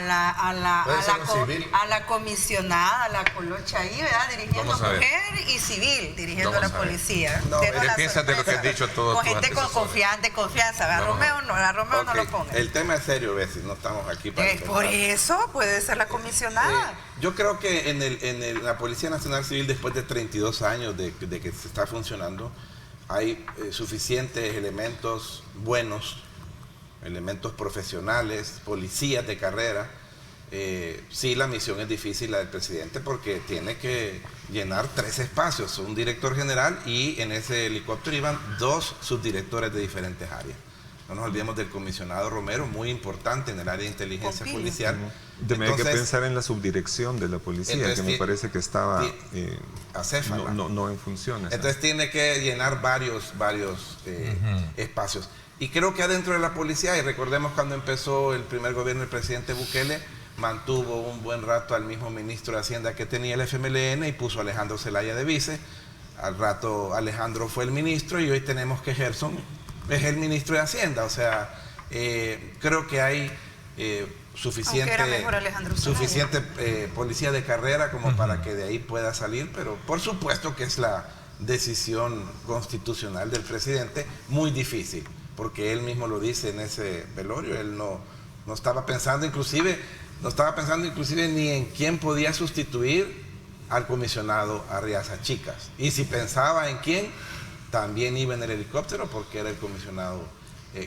la comisionada, a la Colocha ahí, ¿verdad? Dirigiendo mujer y civil, dirigiendo la policía. ¿Qué piensas de lo que has dicho todo? Con gente de confianza, ¿verdad? Romeo no lo ponga. El tema es serio, Bessie, no estamos aquí para... Por eso puede ser la comisionada. Yo creo que en la Policía Nacional Civil, después de 32 años de que se está funcionando, hay suficientes elementos buenos, elementos profesionales, policías de carrera. Sí, la misión es difícil, la del presidente, porque tiene que llenar 3 espacios, un director general, y en ese helicóptero iban 2 subdirectores de diferentes áreas. No nos olvidemos del comisionado Romero, muy importante en el área de inteligencia policial. Hay que pensar en la subdirección de la policía, que me parece que estaba acéfala. No en funciones. Entonces tiene que llenar varios espacios. Y creo que adentro de la policía, y recordemos cuando empezó el primer gobierno del presidente Bukele, mantuvo un buen rato al mismo ministro de Hacienda que tenía el FMLN y puso a Alejandro Zelaya de vice. Al rato Alejandro fue el ministro y hoy tenemos que Gerson es el ministro de Hacienda. O sea, creo que hay suficiente policía de carrera como para que de ahí pueda salir, pero por supuesto que es la decisión constitucional del presidente, muy difícil, porque él mismo lo dice en ese velorio. Él no estaba pensando inclusive ni en quién podía sustituir al comisionado Arriaza Chicas. Y si pensaba en quién, también iba en el helicóptero porque era el comisionado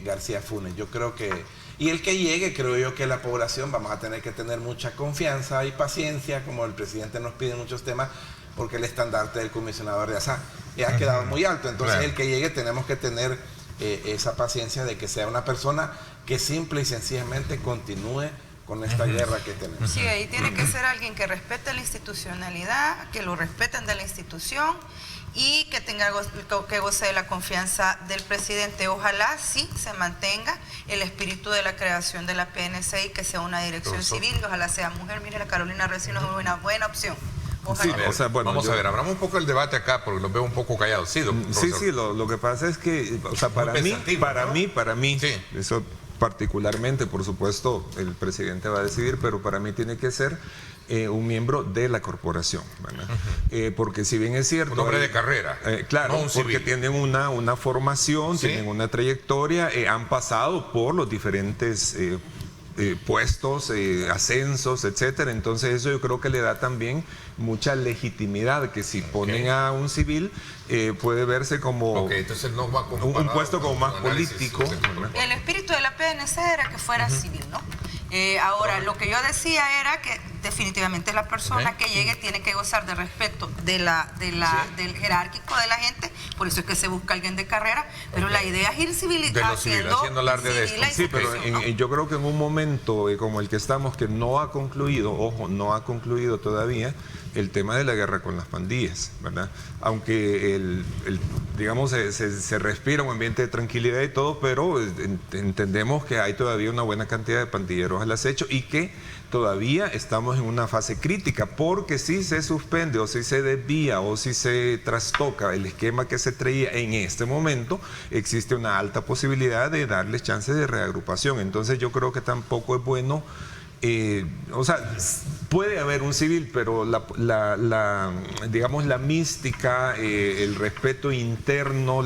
García Funes. Yo creo que, y el que llegue, creo yo que la población vamos a tener que tener mucha confianza y paciencia, como el presidente nos pide en muchos temas, porque el estandarte del comisionado Arriaza ha quedado muy alto. Entonces el que llegue tenemos que tener esa paciencia de que sea una persona que simple y sencillamente continúe con esta guerra que tenemos. Sí, ahí tiene que ser alguien que respete la institucionalidad, que lo respeten de la institución y que goce de la confianza del presidente. Ojalá sí se mantenga el espíritu de la creación de la PNC y que sea una dirección civil, y ojalá sea mujer. Mire, la Carolina Recinos es una buena opción. Sí, o sea, bueno, vamos a ver, abramos un poco el debate acá porque los veo un poco callados. Sí, lo que pasa es que, o sea, para mí, eso particularmente, por supuesto, el presidente va a decidir, pero para mí tiene que ser un miembro de la corporación, ¿verdad? Porque si bien es cierto... Un hombre de carrera. Claro, no porque tienen una formación, tienen una trayectoria, han pasado por los diferentes puestos, ascensos, etcétera. Entonces eso yo creo que le da también mucha legitimidad, que si ponen a un civil puede verse como entonces no va un puesto como más político. El espíritu de la PNC era que fuera civil, ¿no? Ahora, lo que yo decía era que definitivamente la persona que llegue tiene que gozar de respeto del jerárquico de la gente, por eso es que se busca alguien de carrera, pero la idea es ir haciendo alarde de esto. Sí, pero yo creo que en un momento como el que estamos, que no ha concluido, no ha concluido todavía el tema de la guerra con las pandillas, ¿verdad? Aunque digamos se respira un ambiente de tranquilidad y todo, pero entendemos que hay todavía una buena cantidad de pandilleros al acecho y que todavía estamos en una fase crítica, porque si se suspende o si se desvía o si se trastoca el esquema que se traía en este momento, existe una alta posibilidad de darles chances de reagrupación. Entonces yo creo que tampoco es bueno, o sea, puede haber un civil, pero digamos la mística, el respeto interno,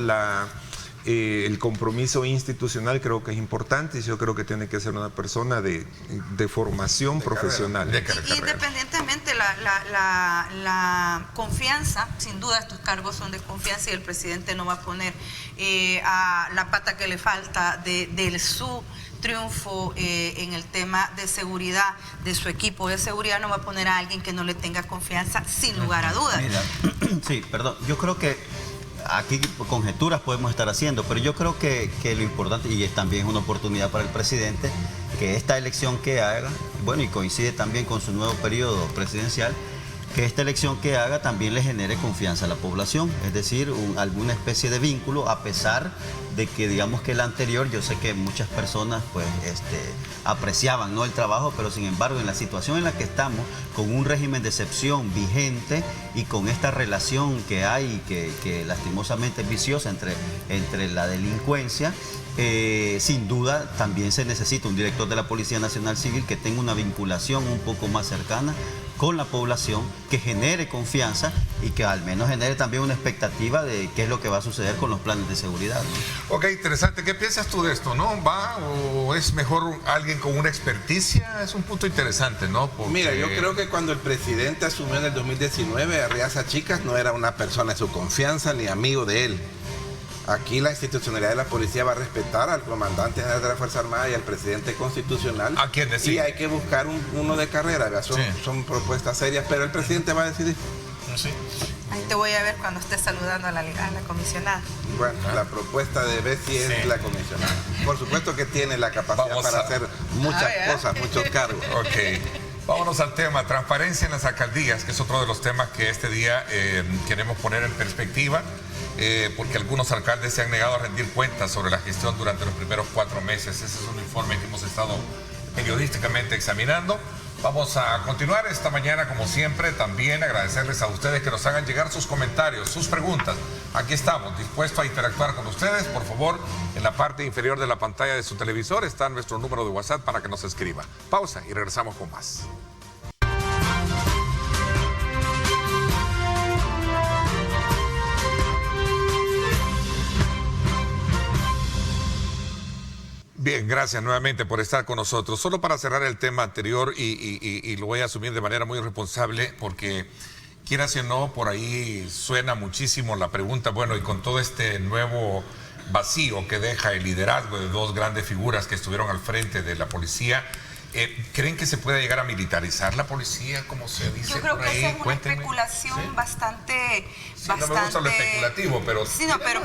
el compromiso institucional creo que es importante, y yo creo que tiene que ser una persona de formación profesional. Independientemente la confianza, sin duda estos cargos son de confianza y el presidente no va a poner a la pata que le falta de su triunfo en el tema de seguridad de su equipo de seguridad, no va a poner a alguien que no le tenga confianza, sin lugar a dudas. Mira, sí, perdón, yo creo que aquí conjeturas podemos estar haciendo, pero yo creo que lo importante, y también es una oportunidad para el presidente, que esta elección que haga, bueno, y coincide también con su nuevo periodo presidencial, que esta elección que haga también le genere confianza a la población, es decir, alguna especie de vínculo, a pesar de que digamos que el anterior, yo sé que muchas personas pues apreciaban, ¿no?, el trabajo, pero sin embargo en la situación en la que estamos, con un régimen de excepción vigente y con esta relación que hay, que lastimosamente es viciosa entre la delincuencia, sin duda también se necesita un director de la Policía Nacional Civil que tenga una vinculación un poco más cercana con la población, que genere confianza y que al menos genere también una expectativa de qué es lo que va a suceder con los planes de seguridad, ¿no? Ok, interesante. ¿Qué piensas tú de esto, no? ¿Va o es mejor alguien con una experticia? Es un punto interesante, ¿no? Porque... Mira, yo creo que cuando el presidente asumió en el 2019, Arriaza Chicas no era una persona de su confianza ni amigo de él. Aquí la institucionalidad de la policía va a respetar al comandante general de la Fuerza Armada y al presidente constitucional. ¿A quién decide? Y hay que buscar uno de carrera, son propuestas serias, pero el presidente va a decidir. Bueno, sí. Ahí te voy a ver cuando estés saludando a la comisionada. Bueno, la propuesta de Bessie es la comisionada. Por supuesto que tiene la capacidad para hacer muchas cosas, muchos cargos. Ok. Vámonos al tema, transparencia en las alcaldías, que es otro de los temas que este día queremos poner en perspectiva, porque algunos alcaldes se han negado a rendir cuentas sobre la gestión durante los primeros 4 meses. Ese es un informe que hemos estado periodísticamente examinando. Vamos a continuar esta mañana, como siempre, también agradecerles a ustedes que nos hagan llegar sus comentarios, sus preguntas. Aquí estamos, dispuestos a interactuar con ustedes. Por favor, en la parte inferior de la pantalla de su televisor está nuestro número de WhatsApp para que nos escriba. Pausa y regresamos con más. Bien, gracias nuevamente por estar con nosotros. Solo para cerrar el tema anterior, y lo voy a asumir de manera muy responsable, porque quieras o no, por ahí suena muchísimo la pregunta, bueno, y con todo este nuevo vacío que deja el liderazgo de 2 grandes figuras que estuvieron al frente de la policía, ¿creen que se puede llegar a militarizar la policía, como se dice? Yo creo por que ahí? esa es una Cuéntenme. especulación bastante... No me gusta lo especulativo, pero... Sí, no, pero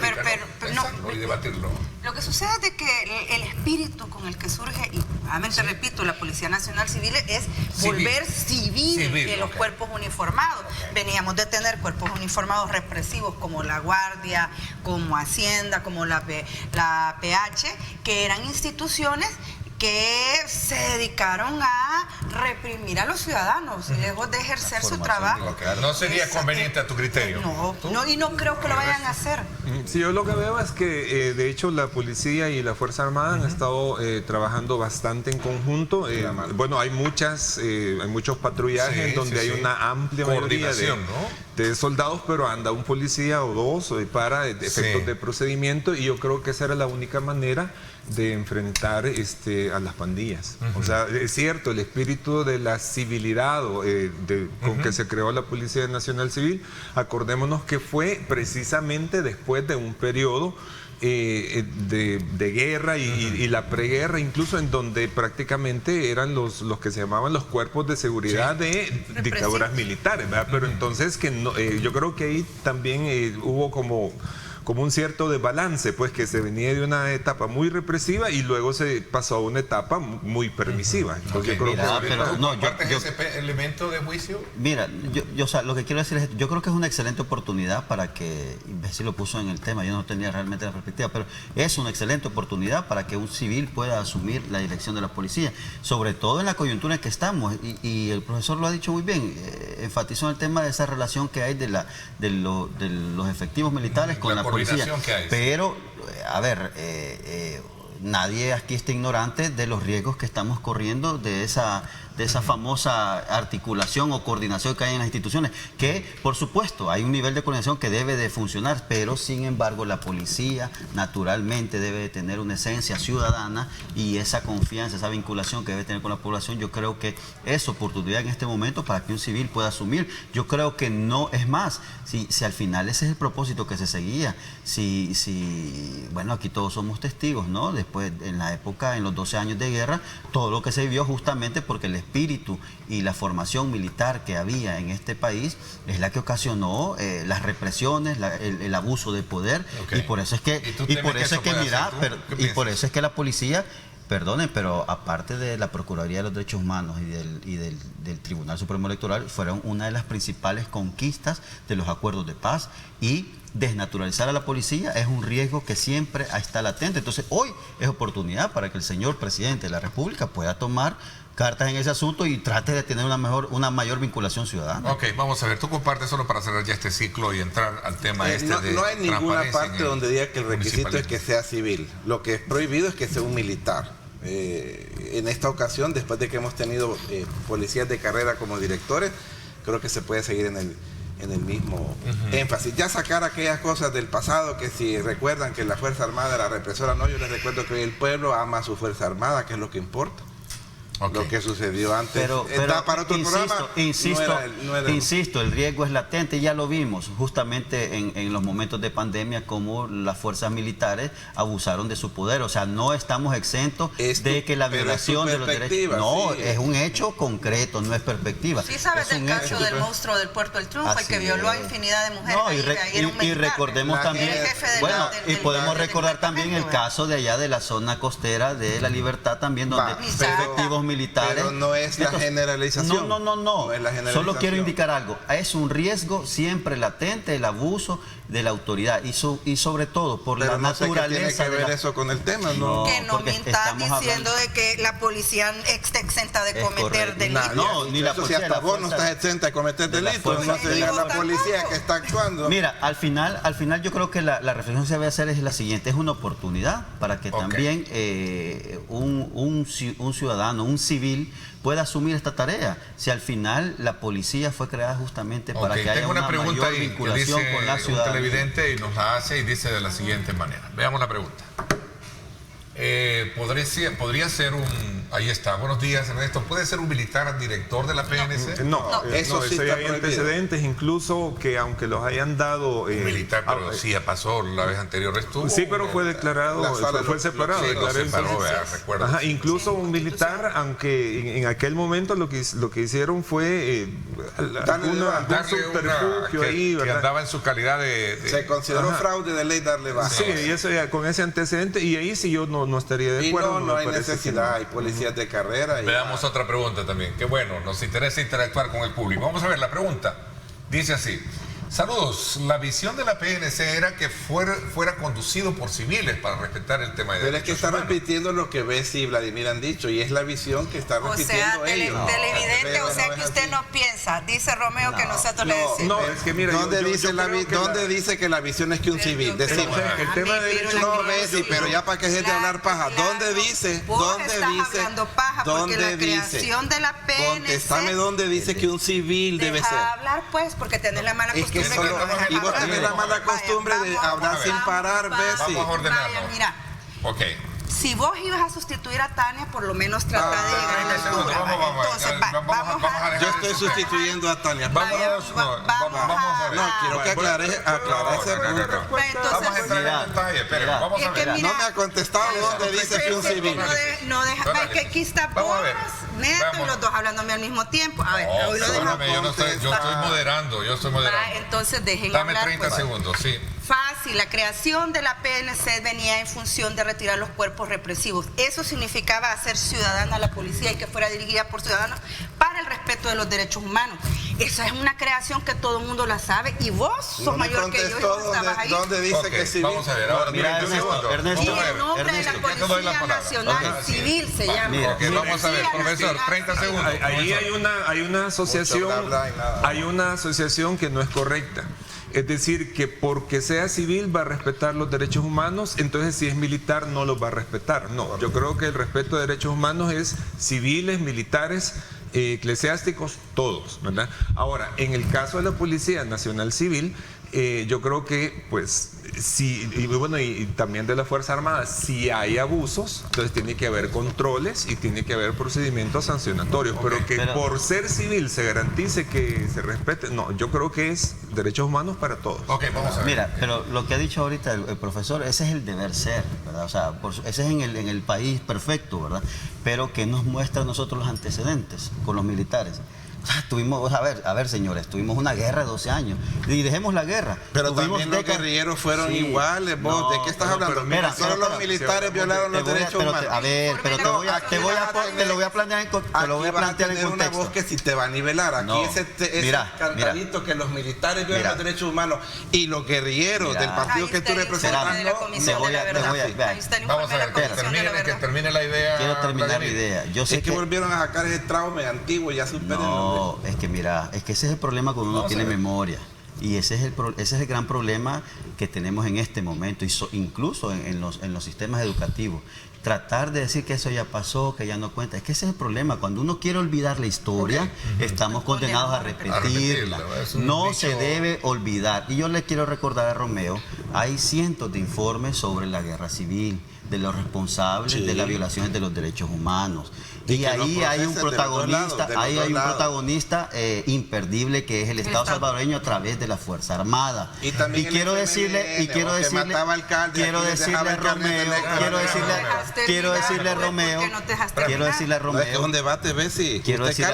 y debatirlo. Lo que sucede es de que el espíritu con el que surge, y nuevamente repito, la Policía Nacional Civil es volver civil que los cuerpos uniformados. Veníamos de tener cuerpos uniformados represivos como la Guardia, como Hacienda, como la PH, que eran instituciones que se dedicaron a reprimir a los ciudadanos, lejos de ejercer su trabajo. ¿No sería conveniente a tu criterio? No, y no creo que lo vayan a hacer. Sí, yo lo que veo es que de hecho la policía y la Fuerza Armada han estado trabajando bastante en conjunto. Bueno, hay muchos patrullajes donde hay una amplia mayoría de soldados, pero anda un policía o 2 para efectos de procedimiento, y yo creo que esa era la única manera de enfrentar a las pandillas. O sea, es cierto, el espíritu de la civilidad con que se creó la Policía Nacional Civil, acordémonos que fue precisamente después de un periodo de guerra y la preguerra, incluso en donde prácticamente eran los que se llamaban los cuerpos de seguridad de dictaduras militares, ¿verdad? Pero entonces yo creo que ahí también hubo como un cierto desbalance, pues, que se venía de una etapa muy represiva y luego se pasó a una etapa muy permisiva. Entonces, yo creo que ese elemento de juicio. Mira, yo o sea, lo que quiero decir es, yo creo que es una excelente oportunidad para que, Bessie lo puso en el tema, yo no tenía realmente la perspectiva, pero es una excelente oportunidad para que un civil pueda asumir la dirección de la policía, sobre todo en la coyuntura en que estamos, y el profesor lo ha dicho muy bien, enfatizó en el tema de esa relación que hay de los efectivos militares con la policía. Pero, a ver, nadie aquí está ignorante de los riesgos que estamos corriendo de esa famosa articulación o coordinación que hay en las instituciones, que por supuesto hay un nivel de coordinación que debe de funcionar, pero sin embargo la policía naturalmente debe de tener una esencia ciudadana, y esa confianza, esa vinculación que debe tener con la población, yo creo que es oportunidad en este momento para que un civil pueda asumir. Yo creo que no, es más, si al final ese es el propósito que se seguía, bueno, aquí todos somos testigos, ¿no? Después, en la época, en los 12 años de guerra, todo lo que se vivió justamente porque el espíritu y la formación militar que había en este país es la que ocasionó las represiones, el abuso de poder, y por eso es que la policía, perdonen, pero aparte de la Procuraduría de los Derechos Humanos y del Tribunal Supremo Electoral, fueron una de las principales conquistas de los acuerdos de paz, y desnaturalizar a la policía es un riesgo que siempre está latente. Entonces hoy es oportunidad para que el señor presidente de la República pueda tomar cartas en ese asunto y trate de tener una mayor vinculación ciudadana. Ok, vamos a ver, tú compartes, solo para cerrar ya este ciclo y entrar al tema no hay ninguna parte donde diga que el requisito es que sea civil. Lo que es prohibido es que sea un militar. En esta ocasión, después de que hemos tenido policías de carrera como directores, creo que se puede seguir en el mismo énfasis. Ya sacar aquellas cosas del pasado, que si recuerdan que la Fuerza Armada era represora, no, yo les recuerdo que hoy el pueblo ama a su Fuerza Armada, que es lo que importa. Lo que sucedió antes. Pero para otro programa, insisto, el riesgo es latente, ya lo vimos justamente en los momentos de pandemia, como las fuerzas militares abusaron de su poder. O sea, no estamos exentos de que la violación de los derechos... No, es un hecho concreto, no es perspectiva. Sí sabes del caso del monstruo del Puerto del Triunfo, el que violó a infinidad de mujeres. Y recordemos también, bueno, y podemos recordar también el caso de allá de la zona costera de La Libertad también, donde efectivos militares... Pero no es la generalización. No es la generalización. Solo quiero indicar algo. Es un riesgo siempre latente el abuso de la autoridad y sobre todo por la naturaleza. ¿Tiene que ver eso con el tema? No, que no me estás diciendo de que la policía está exenta de cometer delitos. No, ni la policía. Si hasta vos no estás exenta de cometer delitos, no se diga la policía que está actuando. Mira, al final yo creo que la reflexión que se debe hacer es la siguiente: es una oportunidad para que también un ciudadano, un civil, pueda asumir esta tarea. Si al final la policía fue creada justamente para que haya una mayor vinculación con la ciudadanía. Un televidente y nos la hace y dice de la siguiente manera. Veamos la pregunta. Podría ser ahí está, buenos días Ernesto, ¿puede ser un militar director de la PNC? Eso sí hay antecedentes, incluso que aunque los hayan dado... un militar, pero sí ya pasó, la vez anterior estuvo. Sí, pero fue declarado, fue separado. Recuerdo. Incluso un militar, aunque en aquel momento lo que hicieron fue darle subterfugio ahí, ¿verdad? Que andaba en su calidad de... Se consideró fraude de ley darle baja. Sí, y eso ya, con ese antecedente, y ahí sí yo no estaría de acuerdo. No hay necesidad, hay policías de carrera. Veamos otra pregunta también, que bueno, nos interesa interactuar con el público. Vamos a ver la pregunta. Dice así: saludos, la visión de la PNC era que fuera conducido por civiles para respetar el tema de derechos humanos. Pero es que está repitiendo lo que Bessi y Vladimir han dicho, y es la visión que está repitiendo ellos. Televidente, o sea que usted no piensa, dice Romeo que nosotros le decimos. No, es que mira, ¿dónde dice que la visión es que un civil? Decimos. El tema de derechos humanos. No, Bessi, pero ya para que dejes de hablar paja. ¿Dónde dice? ¿Dónde dice? Contéstame dónde dice que un civil debe ser. Deja hablar pues, porque tenés la mala costumbre. Y vos tenés la mala costumbre de hablar sin parar, Bessi. Vamos a ordenarnos. Mira. Ok. Si vos ibas a sustituir a Tania, por lo menos trata de llegar a la altura. Entonces, vamos a yo estoy sustituyendo a Tania. Vamos a ver. No, quiero que aclare ese punto. Vamos a entrar en detalle, pero vamos a ver. No me ha contestado dónde dice que un civil. No deja, que aquí está vos, Neto, y los dos hablándome al mismo tiempo. A ver, hoy lo dejo. Yo estoy moderando. Entonces dejen hablar. Dame 30 segundos, sí. Fácil, la creación de la PNC venía en función de retirar los cuerpos represivos. Eso significaba hacer ciudadana a la policía y que fuera dirigida por ciudadanos para el respeto de los derechos humanos. Esa es una creación que todo el mundo la sabe y vos sos mayor que yo y estabas ahí. ¿Dónde dice que civil? Vamos a ver, ahora mira, Ernesto, y el nombre de la Policía Nacional Civil se llama. Vamos a ver, profesor, 30 segundos. Ahí hay una asociación que no es correcta. Es decir, que porque sea civil va a respetar los derechos humanos, entonces si es militar no los va a respetar. No, yo creo que el respeto de derechos humanos es civiles, militares, eclesiásticos, todos, ¿verdad? Ahora, en el caso de la Policía Nacional Civil, yo creo que, pues, y también de la Fuerza Armada, si hay abusos, entonces tiene que haber controles y tiene que haber procedimientos sancionatorios, pero por ser civil se garantice que se respete, no, yo creo que es derechos humanos para todos. Ok, vamos a ver. Mira, pero lo que ha dicho ahorita el profesor, ese es el deber ser, ¿verdad? O sea, ese es en el país perfecto, ¿verdad? Pero que nos muestra a nosotros los antecedentes con los militares. Tuvimos, a ver señores, tuvimos una guerra de 12 años y dejemos la guerra. Pero también los guerrilleros fueron iguales, vos, ¿de qué estás hablando? Mira, solo los militares violaron los derechos humanos. A ver, pero te lo voy a plantear en contexto. Una voz que si te va a nivelar, aquí ese cantadito que los militares violan los derechos humanos y los guerrilleros del partido que tú representas, vamos a ver, que termine la idea. Quiero terminar la idea. Es que volvieron a sacar ese trauma antiguo y ya superen. No, es que mira, es que ese es el problema cuando uno tiene memoria. Y ese es el gran problema que tenemos en este momento, incluso en los sistemas educativos. Tratar de decir que eso ya pasó, que ya no cuenta. Es que ese es el problema. Cuando uno quiere olvidar la historia, estamos condenados a repetirla. No se debe olvidar. Y yo le quiero recordar a Romeo, hay cientos de informes sobre la guerra civil. de los responsables de las violaciones de los derechos humanos. Y ahí hay un protagonista, imperdible, que es el Estado salvadoreño a través de la Fuerza Armada. Y también quiero decirle a Romeo, es un debate, Bessie. Quiero decirle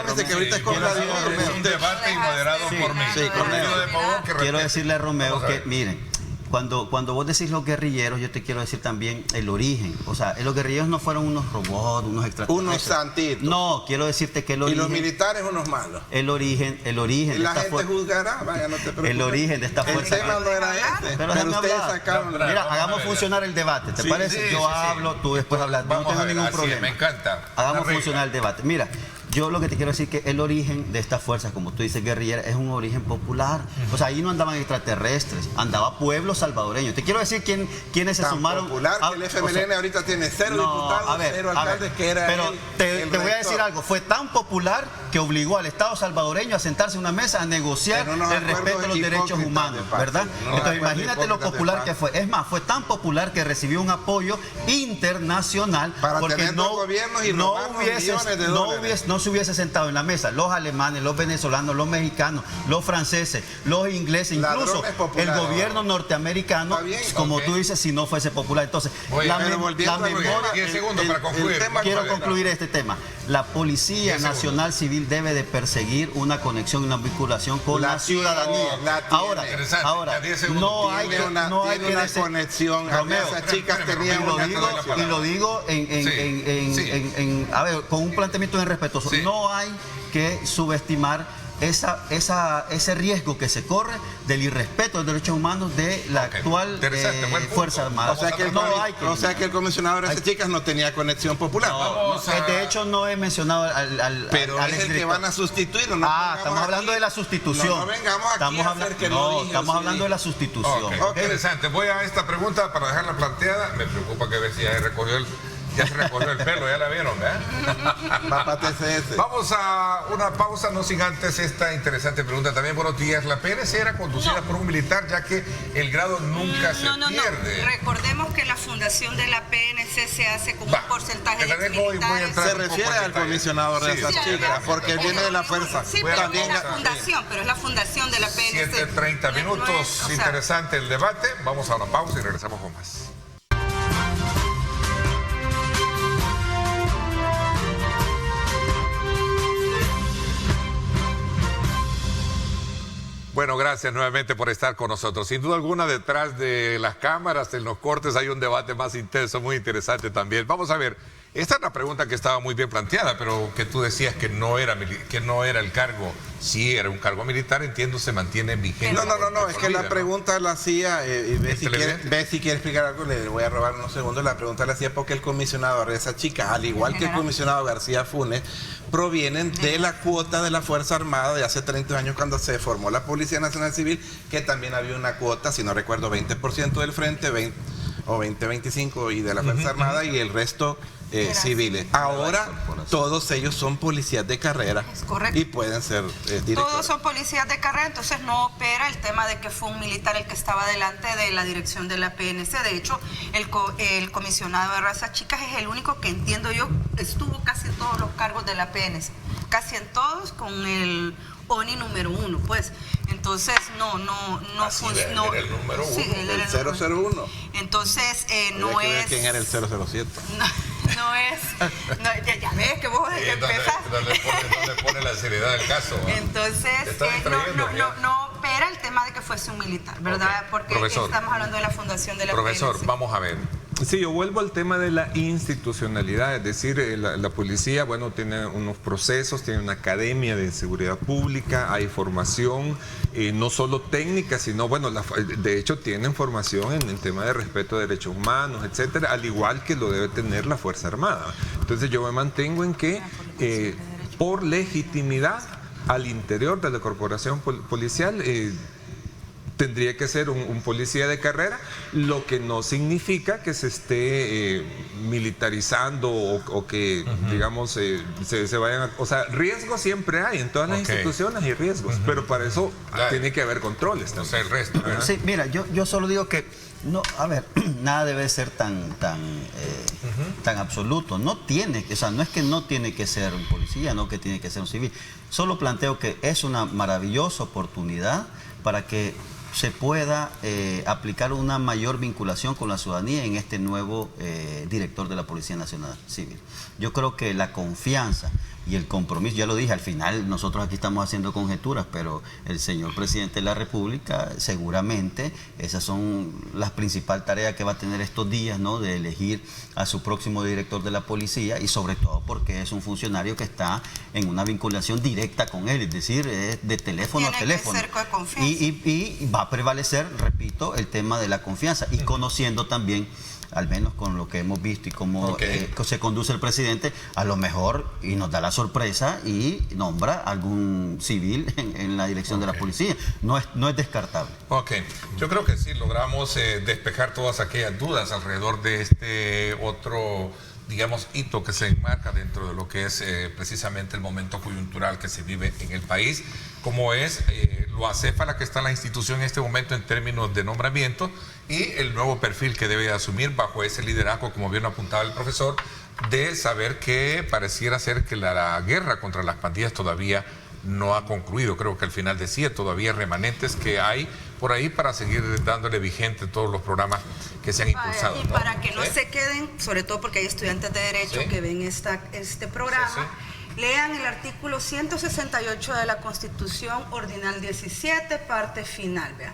a Romeo que, miren, cuando vos decís los guerrilleros, yo te quiero decir también el origen. O sea, los guerrilleros no fueron unos robots, unos extraterrestres. Unos santitos. No, quiero decirte que el origen... Y los militares unos malos. El origen y la gente juzgará, vaya, no te preocupes. El origen de esta fuerza... El tema no era este, pero ustedes sacaron... Mira, hagamos funcionar el debate, ¿te parece? Yo hablo, tú después hablas. No tengo ningún problema. Me encanta. Hagamos funcionar el debate. Mira, yo lo que te quiero decir es que el origen de esta fuerza, como tú dices, guerrillera, es un origen popular. O sea, ahí no andaban extraterrestres, andaba pueblo salvadoreño. Te quiero decir quiénes se sumaron. Popular que el FMLN ahorita tiene 0 diputados, 0 alcaldes, que era pero te voy a decir algo, fue tan popular que obligó al Estado salvadoreño a sentarse en una mesa a negociar el respeto de los derechos humanos, ¿verdad? Entonces imagínate lo popular que fue. Es más, fue tan popular que recibió un apoyo internacional porque no se hubiese sentado en la mesa los alemanes, los venezolanos, los mexicanos, los franceses, los ingleses, incluso el gobierno norteamericano, como tú dices, si no fuese popular. Entonces, la memoria, quiero concluir este tema. La Policía Nacional Civil debe de perseguir una conexión, una vinculación con la ciudadanía. Ahora, no hay una conexión. Romeo, esas chicas tenían y lo digo con un planteamiento respetuoso. No hay que subestimar ese riesgo que se corre del irrespeto de los derechos humanos de la actual Fuerza Armada. O sea que el comisionado de esas chicas no tenía conexión popular. De hecho, no he mencionado pero es el que van a sustituir. Estamos hablando de la sustitución. No vengamos aquí a hacer que no digan. Estamos hablando de la sustitución. Interesante. Voy a esta pregunta para dejarla planteada. Me preocupa que ya se recogió el pelo, ya la vieron, ¿verdad? Vamos a una pausa, no sin antes esta interesante pregunta también. Buenos días, ¿la PNC era conducida por un militar, ya que el grado nunca se pierde? No. Recordemos que la fundación de la PNC se hace con un porcentaje de militares. Se refiere al comisionado de esas chicas, porque viene de la fuerza. Sí, pero es la fundación, pero es la fundación de la PNC. 7:30 minutos, interesante el debate. Vamos a una pausa y regresamos con más. Bueno, gracias nuevamente por estar con nosotros. Sin duda alguna, detrás de las cámaras, en los cortes, hay un debate más intenso, muy interesante también. Vamos a ver, esta es una pregunta que estaba muy bien planteada, pero que tú decías que no era el cargo. Sí, era un cargo militar, entiendo, se mantiene vigente. No, es que la pregunta la hacía, ve si quiere explicar algo, le voy a robar unos segundos. La pregunta la hacía porque el comisionado de esa chica, al igual que el comisionado García Funes, provienen de la cuota de la Fuerza Armada de hace 30 años cuando se formó la Policía Nacional Civil, que también había una cuota, si no recuerdo, 20% del frente, 25% y de la Fuerza Armada y el resto civiles. Ahora todos ellos son policías de carrera y pueden ser directores. Todos son policías de carrera, entonces no opera el tema de que fue un militar el que estaba delante de la dirección de la PNC. De hecho, el comisionado de Razas Chicas es el único que, entiendo yo, estuvo casi en todos los cargos de la PNC, casi en todos, con el ONI número 1, pues. Entonces, no funcionó. Era el número 1. Sí, él era el 001. Entonces, no es... ¿Quién era el 007? Ya ves que vos empezás. No le pone la seriedad del caso. Entonces, no opera el tema de que fuese un militar, ¿verdad? Porque estamos hablando de la fundación de la Profesor, PNC. vamos a ver. Sí, yo vuelvo al tema de la institucionalidad, es decir, la policía, bueno, tiene unos procesos, tiene una academia de seguridad pública, hay formación, no solo técnica, sino, bueno, de hecho tienen formación en el tema de respeto de derechos humanos, etcétera, al igual que lo debe tener la Fuerza Armada. Entonces yo me mantengo en que por legitimidad al interior de la corporación policial tendría que ser un policía de carrera, lo que no significa que se esté militarizando o que, digamos, se vayan a... O sea, riesgos siempre hay, en todas las instituciones hay riesgos, pero para eso tiene que haber controles. No sé, el resto. Sí, mira, yo solo digo que No, a ver, nada debe ser tan absoluto. No tiene, o sea, no es que no tiene que ser un policía, no que tiene que ser un civil. Solo planteo que es una maravillosa oportunidad para que se pueda aplicar una mayor vinculación con la ciudadanía en este nuevo director de la Policía Nacional Civil. Yo creo que la confianza y el compromiso, ya lo dije, al final nosotros aquí estamos haciendo conjeturas, pero el señor presidente de la República seguramente esas son las principales tareas que va a tener estos días, ¿no? De elegir a su próximo director de la policía, y sobre todo porque es un funcionario que está en una vinculación directa con él, es decir, es de teléfono a teléfono. Tiene que ser con confianza. Y va a prevalecer, repito, el tema de la confianza, y conociendo también, al menos con lo que hemos visto y cómo se conduce el presidente, a lo mejor, y nos da la sorpresa, y nombra algún civil en la dirección de la policía. No es descartable. Ok, yo creo que sí, logramos despejar todas aquellas dudas alrededor de este otro, digamos, hito que se enmarca dentro de lo que es precisamente el momento coyuntural que se vive en el país, como es lo acéfala que está la institución en este momento en términos de nombramiento y el nuevo perfil que debe asumir bajo ese liderazgo, como bien apuntaba el profesor, de saber que pareciera ser que la guerra contra las pandillas todavía no ha concluido. Creo que al final decía, todavía remanentes que hay por ahí para seguir dándole vigente todos los programas que se han impulsado. Y para que no se queden, sobre todo porque hay estudiantes de Derecho que ven este programa, lean el artículo 168 de la Constitución Ordinal 17, parte final, vea.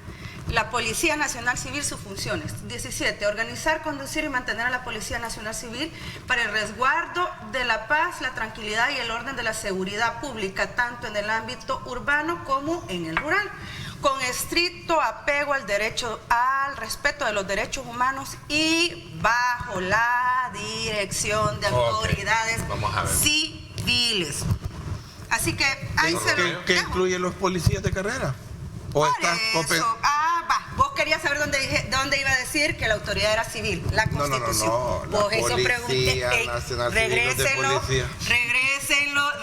La Policía Nacional Civil, sus funciones. 17. Organizar, conducir y mantener a la Policía Nacional Civil para el resguardo de la paz, la tranquilidad y el orden de la seguridad pública, tanto en el ámbito urbano como en el rural, con estricto apego al derecho, al respeto de los derechos humanos y bajo la dirección de autoridades civiles. Así que ahí ¿Qué incluye los policías de carrera? ¿O está vos querías saber dónde iba a decir que la autoridad era civil, la Constitución. No. Vos La eso Policía Nacional Civil de Policía.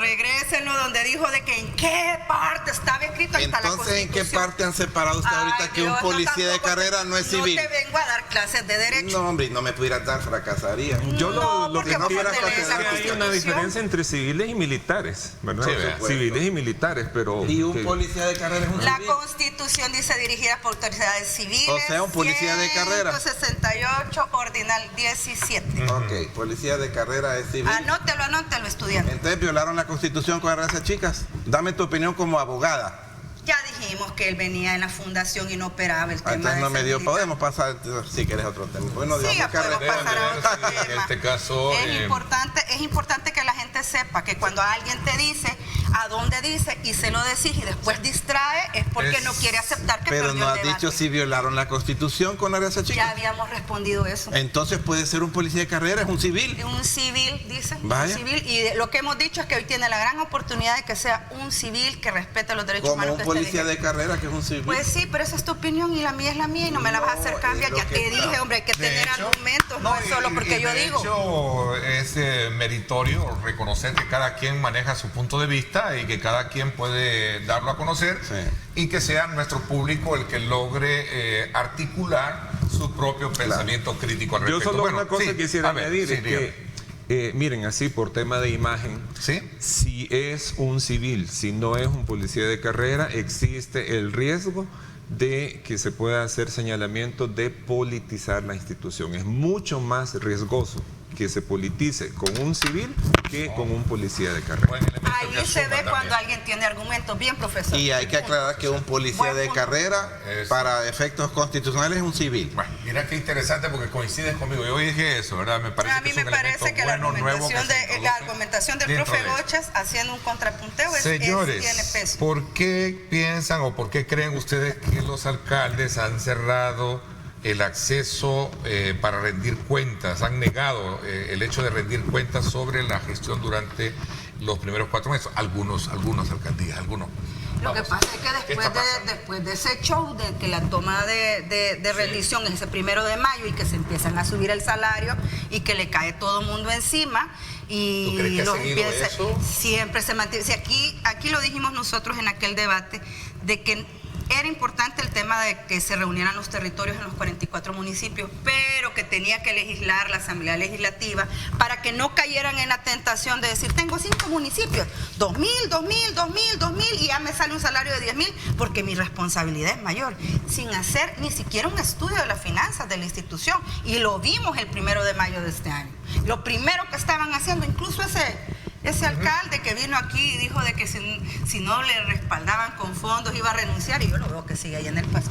Regrésenlo donde dijo de que en qué parte estaba escrito. Ahí está la Entonces, ¿en qué Constitución. parte han separado usted ahorita que un policía de carrera no es civil? No te vengo a dar clases de derecho. No, hombre, no me pudieras dar, fracasaría. Yo lo que no quiero porque vos es que hay una diferencia entre civiles y militares, ¿verdad? Sí, civiles y militares, pero... ¿Y un policía de carrera es un La civil? Constitución dice dirigida por autoridades civiles. O sea, un policía de carrera. 168, ordinal 17. Ok, policía de carrera es civil. Anótelo, estudiante. Entonces violaron la Constitución con esas chicas. Dame tu opinión como abogada. Ya dijimos que él venía en la fundación y no operaba el tema. Entonces no me dio, podemos pasar si quieres otro tema. Bueno, sí, ya podemos pasar a otro tema. En este caso es importante que la gente sepa que cuando alguien te dice a dónde dice y se lo decís y después distrae, es porque no quiere aceptar que pero perdió no el has debate. dicho si violaron la Constitución con esa chica. Ya habíamos respondido eso. Entonces puede ser un policía de carrera, es un civil. Un civil, dice. Vaya. Un civil, y lo que hemos dicho es que hoy tiene la gran oportunidad de que sea un civil que respete los derechos Como humanos. un policía de carrera que es un civil. Pues sí, pero esa es tu opinión y la mía es la mía y no me la vas a hacer cambiar. Ya te dije, hombre, hay que tener argumentos, no es solo porque yo digo. De hecho, es meritorio reconocer que cada quien maneja su punto de vista y que cada quien puede darlo a conocer y que sea nuestro público el que logre articular su propio pensamiento crítico al respecto. Yo solo una cosa quisiera añadir es que miren, así por tema de imagen, si es un civil, si no es un policía de carrera, existe el riesgo de que se pueda hacer señalamiento de politizar la institución. Es mucho más riesgoso que se politice con un civil que con un policía de carrera. Ahí se ve cuando alguien tiene argumentos. Bien, profesor. Y hay que aclarar que un policía de carrera, para efectos constitucionales, es un civil. Bueno, mira qué interesante porque coincides conmigo. Yo dije eso, ¿verdad? Me parece a mí me parece que la argumentación del profe Gochas haciendo un contrapunteo Señores, tiene peso. ¿Por qué piensan o por qué creen ustedes que los alcaldes han cerrado el acceso para rendir cuentas, han negado el hecho de rendir cuentas sobre la gestión durante los primeros 4 meses? Algunos alcaldías, algunos. Lo que pasa es que después de ese show, de que la toma de rendición es ese 1 de mayo y que se empiezan a subir el salario y que le cae todo el mundo encima y eso siempre se mantiene. Si aquí lo dijimos nosotros en aquel debate de que era importante el tema de que se reunieran los territorios en los 44 municipios, pero que tenía que legislar la Asamblea Legislativa para que no cayeran en la tentación de decir, tengo 5 municipios, 2.000, y ya me sale un salario de 10.000, porque mi responsabilidad es mayor, sin hacer ni siquiera un estudio de las finanzas de la institución. Y lo vimos el 1 de mayo de este año. Lo primero que estaban haciendo, incluso ese alcalde que vino aquí y dijo de que si no le respaldaban con fondos iba a renunciar, y yo lo veo que sigue ahí en el paso,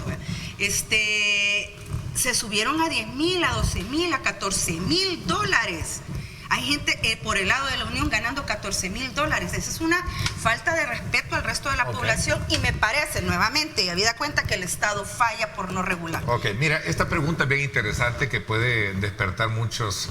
se subieron a 10.000, a 12.000, a 14.000 dólares. Hay gente por el lado de la Unión ganando 14.000 dólares. Esa es una falta de respeto al resto de la población, y me parece, nuevamente, y habida cuenta que el Estado falla por no regular. Ok, mira, esta pregunta es bien interesante que puede despertar muchas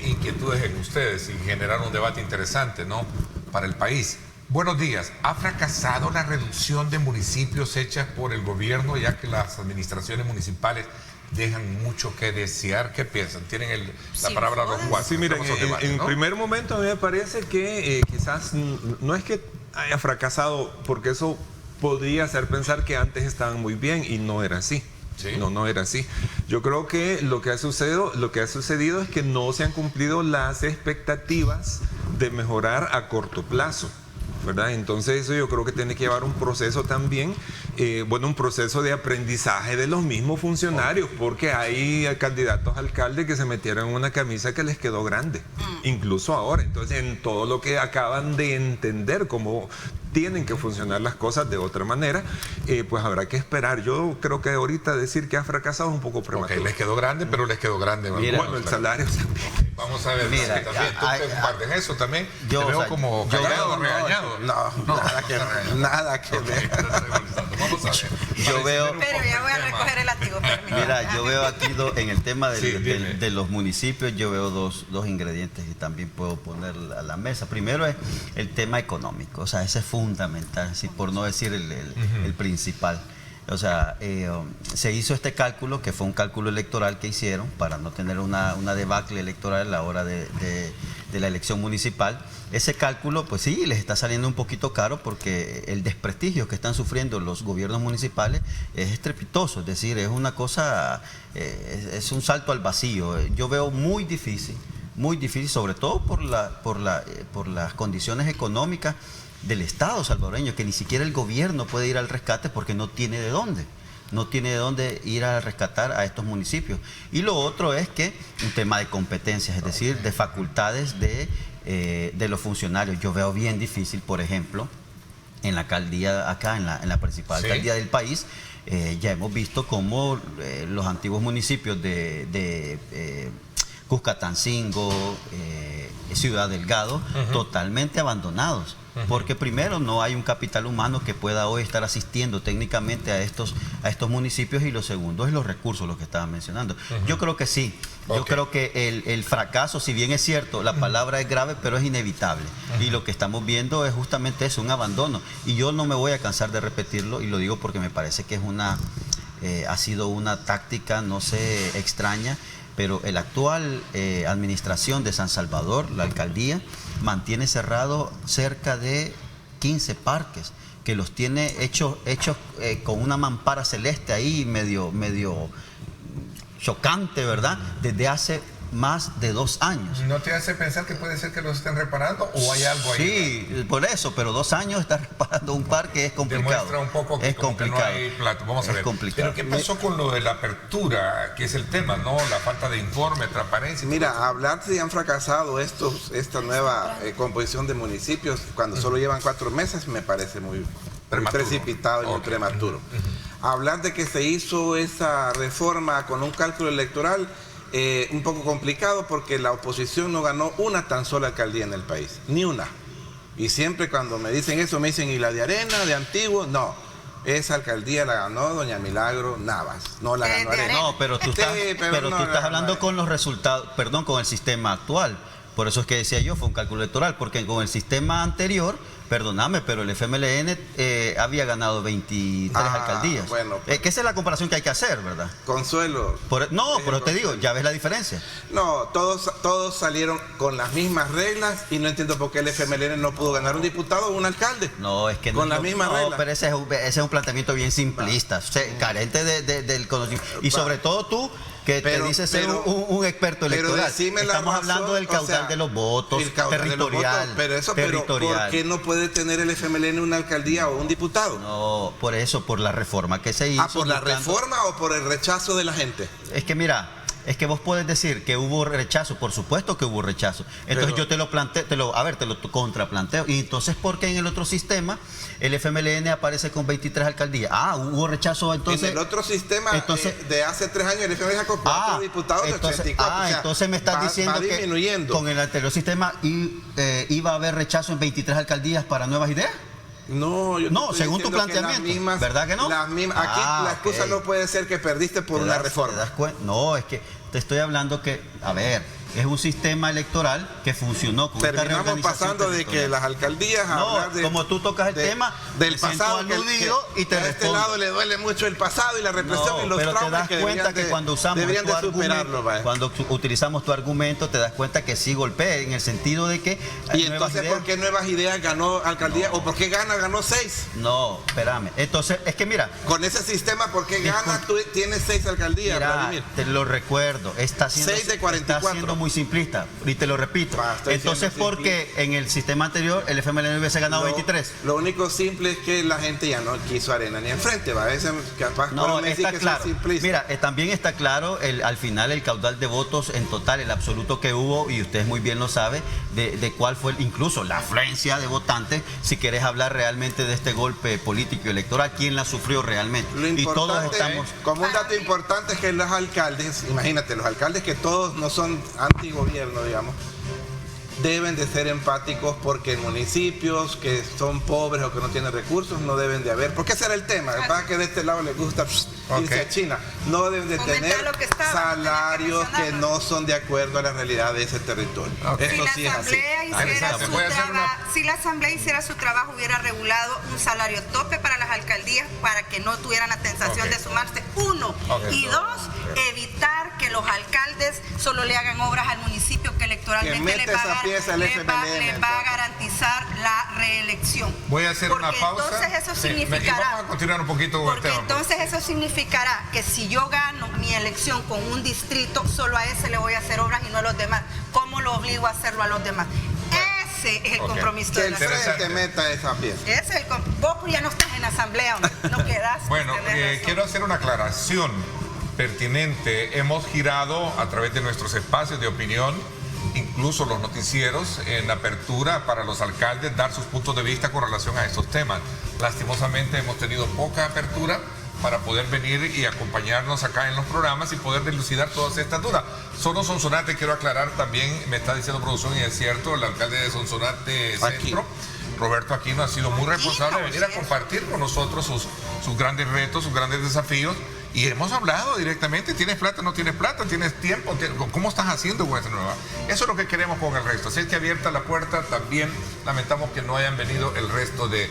inquietudes en ustedes y generar un debate interesante, ¿no?, para el país. Buenos días. ¿Ha fracasado la reducción de municipios hechas por el gobierno, ya que las administraciones municipales dejan mucho que desear? ¿Qué piensan? Tienen la palabra los cuatro. Sí, miren, en primer momento a mí me parece que quizás no es que haya fracasado, porque eso podría hacer pensar que antes estaban muy bien, y no era así. ¿Sí? No era así. Yo creo que lo que ha sucedido es que no se han cumplido las expectativas de mejorar a corto plazo, ¿verdad? Entonces eso yo creo que tiene que llevar un proceso también, un proceso de aprendizaje de los mismos funcionarios, porque hay candidatos a alcalde que se metieron en una camisa que les quedó grande, incluso ahora. Entonces, en todo lo que acaban de entender cómo tienen que funcionar las cosas de otra manera, pues habrá que esperar. Yo creo que ahorita decir que ha fracasado es un poco prematuro. Les quedó grande, pero les quedó grande. Mira, bueno, el salario también. Vamos a ver, también tú compartes eso también. Te veo como callado, regañado. Nada que ver. Vamos a ver. Yo veo... Pero ya voy a recoger el látigo. Mira, yo veo aquí en el tema de los municipios, yo veo dos ingredientes que también puedo poner a la mesa. Primero es el tema económico, o sea, ese es fundamental, por no decir el principal. O sea, se hizo este cálculo, que fue un cálculo electoral que hicieron para no tener una debacle electoral a la hora de la elección municipal. Ese cálculo, pues sí, les está saliendo un poquito caro, porque el desprestigio que están sufriendo los gobiernos municipales es estrepitoso, es decir, es una cosa, es un salto al vacío. Yo veo muy difícil, sobre todo por las condiciones económicas del Estado salvadoreño, que ni siquiera el gobierno puede ir al rescate porque no tiene de dónde ir a rescatar a estos municipios. Y lo otro es que un tema de competencias, es decir, de facultades de los funcionarios. Yo veo bien difícil, por ejemplo, en la alcaldía acá, en la principal alcaldía del país, ya hemos visto cómo los antiguos municipios de Cuscatancingo, Ciudad Delgado, totalmente abandonados. Porque primero no hay un capital humano que pueda hoy estar asistiendo técnicamente a estos municipios, y lo segundo es los recursos, los que estaban mencionando. Yo creo que sí. Yo creo que el fracaso, si bien es cierto, la palabra es grave, pero es inevitable. Y lo que estamos viendo es justamente eso, un abandono. Y yo no me voy a cansar de repetirlo, y lo digo porque me parece que ha sido una táctica, no sé, extraña, pero la actual administración de San Salvador, la alcaldía, mantiene cerrado cerca de 15 parques, que los tiene hechos con una mampara celeste ahí, medio chocante, ¿verdad? Desde hace más de 2 años. ¿No te hace pensar que puede ser que los estén reparando o hay algo ahí? Sí, por eso, pero 2 años estar reparando un parque es complicado. Demuestra un poco que, es complicado. Que no hay plato. Vamos a ver. Complicado. Pero ¿qué pasó con lo de la apertura, que es el tema, ¿no? La falta de informe, transparencia. Mira, hablar si han fracasado esta nueva composición de municipios cuando solo llevan 4 meses me parece muy precipitado y muy prematuro. Hablar de que se hizo esa reforma con un cálculo electoral, un poco complicado, porque la oposición no ganó una tan sola alcaldía en el país, ni una. Y siempre cuando me dicen eso, me dicen, ¿y la de Arena, de Antiguo? No, esa alcaldía la ganó doña Milagro Navas, no la ganó Arena. No, pero tú estás hablando con los resultados, con el sistema actual. Por eso es que decía yo, fue un cálculo electoral, porque con el sistema anterior, perdóname, pero el FMLN había ganado 23 alcaldías. Bueno, pues, que esa es la comparación que hay que hacer, ¿verdad? Consuelo. Pero te digo, ya ves la diferencia. No, todos salieron con las mismas reglas y no entiendo por qué el FMLN no pudo ganar un diputado o un alcalde. No, es que con las mismas reglas. No, pero ese es un planteamiento bien simplista, carente del conocimiento. Y sobre todo tú, que te dices ser un experto electoral. Estamos hablando del caudal de los votos, territorial. Pero ¿por qué no puede tener el FMLN una alcaldía o un diputado? No, por la reforma que se hizo. ¿Por la reforma o por el rechazo de la gente? Es que mira, es que vos puedes decir que hubo rechazo, por supuesto que hubo rechazo. Entonces yo te lo planteo, te lo contraplanteo. Y entonces, ¿por qué en el otro sistema el FMLN aparece con 23 alcaldías? Hubo rechazo entonces. En el otro sistema de hace 3 años el FMLN sacó 4 diputados de 84. Entonces me estás diciendo que con el anterior sistema iba a haber rechazo en 23 alcaldías para Nuevas Ideas. No, según tu planteamiento, ¿verdad que no? Aquí la excusa no puede ser que perdiste por una reforma. No, es que te estoy hablando que, a ver, es un sistema electoral que funcionó con esta reorganización. Terminamos pasando de que las alcaldías como tú tocas el tema del pasado aludido y te a este lado le duele mucho el pasado y la represión y los traumas que deberían de superarlo. Cuando utilizamos tu argumento te das cuenta que sí golpea en el sentido de que y entonces ¿por qué Nuevas Ideas ganó alcaldía o por qué ganó 6? No, espérame. Entonces es que mira, con ese sistema ¿por qué tú tienes 6 alcaldías? Mira, Vladimir? Te lo recuerdo, está siendo 6 de 44. Está siendo muy simplista y te lo repito. Entonces, ¿por qué en el sistema anterior el FMLN hubiese ganado 23? Lo único simple es que la gente ya no quiso arena ni enfrente, ¿va? Capaz no, está claro. Mira, también está claro al final el caudal de votos en total, el absoluto que hubo, y usted muy bien lo sabe, de cuál fue incluso la afluencia de votantes, si querés hablar realmente de este golpe político y electoral, quién la sufrió realmente. Y todos estamos... Como un dato importante es que los alcaldes, imagínate, los alcaldes que todos no son antigobierno, digamos, deben de ser empáticos porque en municipios que son pobres o que no tienen recursos no deben de haber. ¿Por qué será el tema? Va que de este lado les gusta irse a China. No deben de tener salarios que no son de acuerdo a la realidad de ese territorio. Esto sí es así. Si la Asamblea hiciera su trabajo, hubiera regulado un salario tope para las alcaldías para que no tuvieran la tentación de sumarse. 1. Y 2, evitar que los alcaldes solo le hagan obras al municipio que electoralmente les va a garantizar la reelección. Voy a hacer una pausa. Entonces eso significará. Vamos a continuar un poquito con el tema. Entonces eso significará que si yo gano mi elección con un distrito, solo a ese le voy a hacer obras y no a los demás. ¿Cómo lo obligo a hacerlo a los demás? Ese es el compromiso de la Asamblea. Te meta esa pieza. Vos ya no estás en la Asamblea, no quedás. Bueno, quiero hacer una aclaración pertinente. Hemos girado a través de nuestros espacios de opinión, incluso los noticieros, en apertura para los alcaldes dar sus puntos de vista con relación a estos temas. Lastimosamente hemos tenido poca apertura para poder venir y acompañarnos acá en los programas y poder dilucidar todas estas dudas. Solo Sonsonate, quiero aclarar también, me está diciendo producción y es cierto, el alcalde de Sonsonate Centro, Roberto Aquino, ha sido muy responsable de venir a compartir con nosotros sus grandes retos, sus grandes desafíos. Y hemos hablado directamente, ¿tienes plata, no tienes plata? ¿Tienes tiempo? ¿Cómo estás haciendo con esta nueva? Eso es lo que queremos con el resto. Así es que abierta la puerta, también lamentamos que no hayan venido el resto de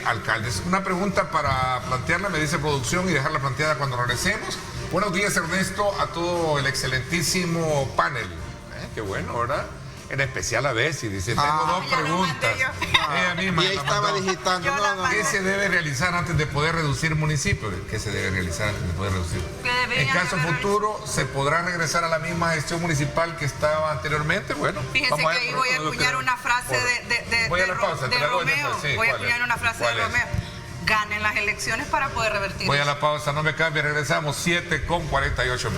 alcaldes. Una pregunta para plantearla, me dice producción, y dejarla planteada cuando regresemos. Buenos días, Ernesto, a todo el excelentísimo panel. Qué bueno, ¿verdad? En especial a Bessie, dice, tengo 2 preguntas. Ella misma y ahí estaba digitando. ¿Qué se debe realizar antes de poder reducir municipios? ¿Qué se debe realizar antes de poder reducir? En caso futuro, ¿se podrá regresar a la misma gestión municipal que estaba anteriormente? Bueno, fíjense que ahí voy a acuñar una frase de Romeo. Voy a acuñar una frase de Romeo. Ganen las elecciones para poder revertir. Voy a la pausa, no me cambie, regresamos 7:48.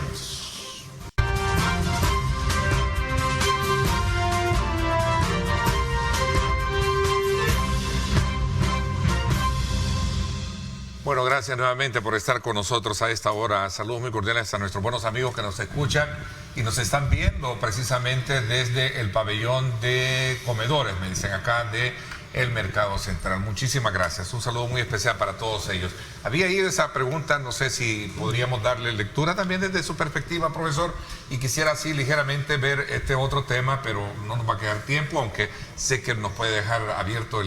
Bueno, gracias nuevamente por estar con nosotros a esta hora. Saludos muy cordiales a nuestros buenos amigos que nos escuchan y nos están viendo precisamente desde el pabellón de comedores, me dicen acá, de el Mercado Central. Muchísimas gracias. Un saludo muy especial para todos ellos. Había ahí esa pregunta, no sé si podríamos darle lectura también desde su perspectiva, profesor, y quisiera así ligeramente ver este otro tema, pero no nos va a quedar tiempo, aunque sé que nos puede dejar abierto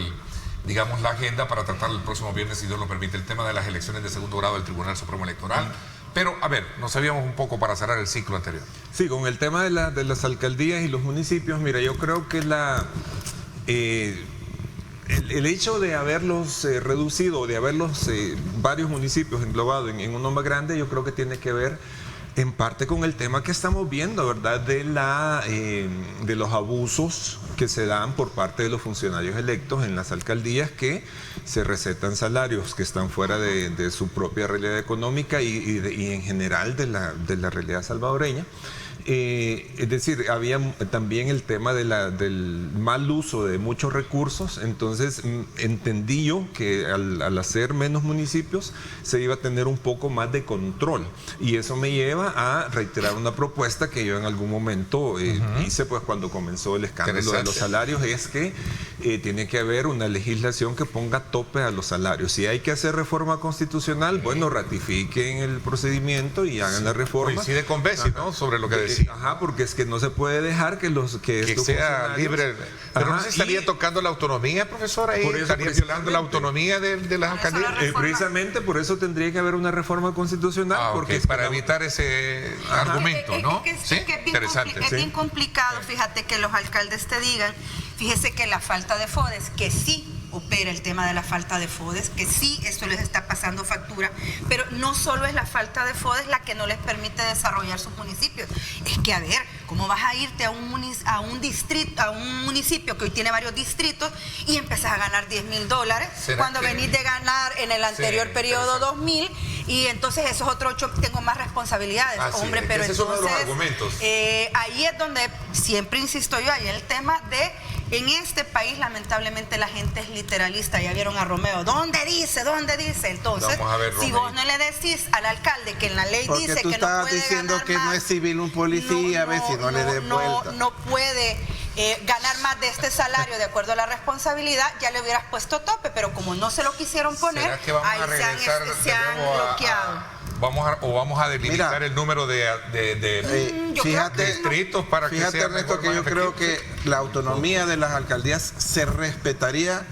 digamos, la agenda para tratar el próximo viernes, si Dios lo permite, el tema de las elecciones de segundo grado del Tribunal Supremo Electoral. Pero, a ver, nos sabíamos un poco para cerrar el ciclo anterior. Sí, con el tema de las alcaldías y los municipios, mira, yo creo que el hecho de haberlos reducido, de haberlos varios municipios englobados en uno más grande, yo creo que tiene que ver en parte con el tema que estamos viendo, ¿verdad? De los abusos que se dan por parte de los funcionarios electos en las alcaldías, que se recetan salarios que están fuera de su propia realidad económica y en general de la realidad salvadoreña. Es decir, había también el tema del mal uso de muchos recursos. Entonces entendí yo que al hacer menos municipios se iba a tener un poco más de control, y eso me lleva a reiterar una propuesta que yo en algún momento hice, pues cuando comenzó el escándalo de los salarios, es que tiene que haber una legislación que ponga tope a los salarios. Si hay que hacer reforma constitucional, bueno, ratifiquen el procedimiento y hagan la reforma. Coincide con Bessi, ¿no? Sobre lo que decía. Ajá, porque es que no se puede dejar que sea libre. Pero no se estaría tocando la autonomía, profesor, ahí estaría violando la autonomía de las alcaldías. Precisamente por eso tendría que haber una reforma constitucional, porque para evitar ese argumento, ¿no? Sí, interesante. Es bien complicado, fíjate, que los alcaldes te digan, fíjese que la falta de FODES, que sí opera el tema de la falta de FODES, que sí, esto les está pasando factura, pero no solo es la falta de FODES la que no les permite desarrollar sus municipios. Es que, a ver, ¿cómo vas a irte a un municipio que hoy tiene varios distritos y empezás a ganar $10,000 cuando venís de ganar en el anterior periodo 2,000, y entonces esos otros 8 tengo más responsabilidades? Hombre, pero ese entonces, es uno de los argumentos. Ahí es donde siempre insisto yo, ahí el tema de, en este país lamentablemente la gente es literalista. Ya vieron a Romeo, ¿dónde dice? Entonces, si vos no le decís al alcalde que en la ley porque dice tú que no puede diciendo ganar que más, no es civil un policía, a ver si no le des vuelta. No puede ganar más de este salario de acuerdo a la responsabilidad, ya le hubieras puesto tope, pero como no se lo quisieron poner, ahí se han bloqueado. Vamos a delimitar el número de distritos para que sea. Fíjate, Ernesto, que yo creo que la autonomía de las alcaldías se respetaría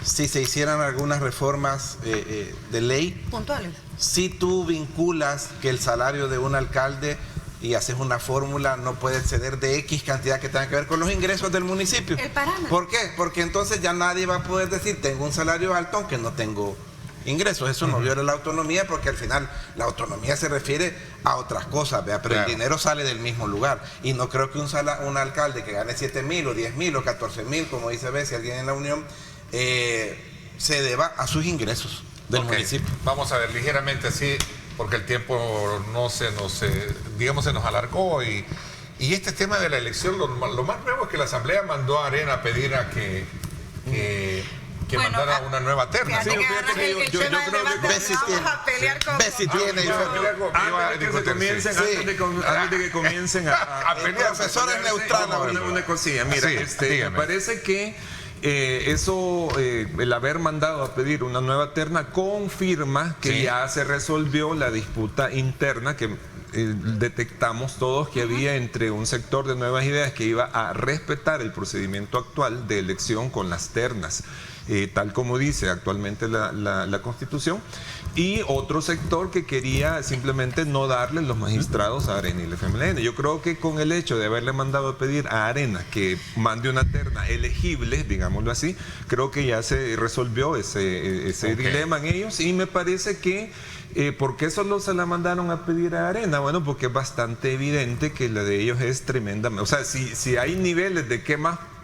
si se hicieran algunas reformas de ley puntuales. Si tú vinculas que el salario de un alcalde y haces una fórmula, no puede exceder de X cantidad que tenga que ver con los ingresos del municipio. El parámetro. ¿Por qué? Porque entonces ya nadie va a poder decir tengo un salario alto aunque no tengo ingresos. Eso no viola la autonomía, porque al final la autonomía se refiere a otras cosas, ¿vea? Pero claro, el dinero sale del mismo lugar, y no creo que un alcalde que gane 7,000 o 10,000 o 14,000, como dice Bessi, alguien en la Unión, se deba a sus ingresos del municipio. Vamos a ver ligeramente así, porque el tiempo se nos alargó, y este tema de la elección, lo más nuevo es que la Asamblea mandó a Arena a pedir a que mandara una nueva terna. Sí, yo creo que Bessi tiene. Antes de que comiencen a pelear, profesores neutrales. Una cosilla, mira, me parece que el haber mandado a pedir una nueva terna confirma que ya se resolvió la disputa interna que detectamos todos que había entre un sector de Nuevas Ideas que iba a respetar el procedimiento actual de elección con las ternas, tal como dice actualmente la Constitución, y otro sector que quería simplemente no darle los magistrados a Arena y el FMLN. Yo creo que con el hecho de haberle mandado a pedir a Arena que mande una terna elegible, digámoslo así, creo que ya se resolvió ese dilema en ellos, y me parece que ¿por qué solo se la mandaron a pedir a Arena? Bueno, porque es bastante evidente que la de ellos es tremenda. O sea, si hay niveles de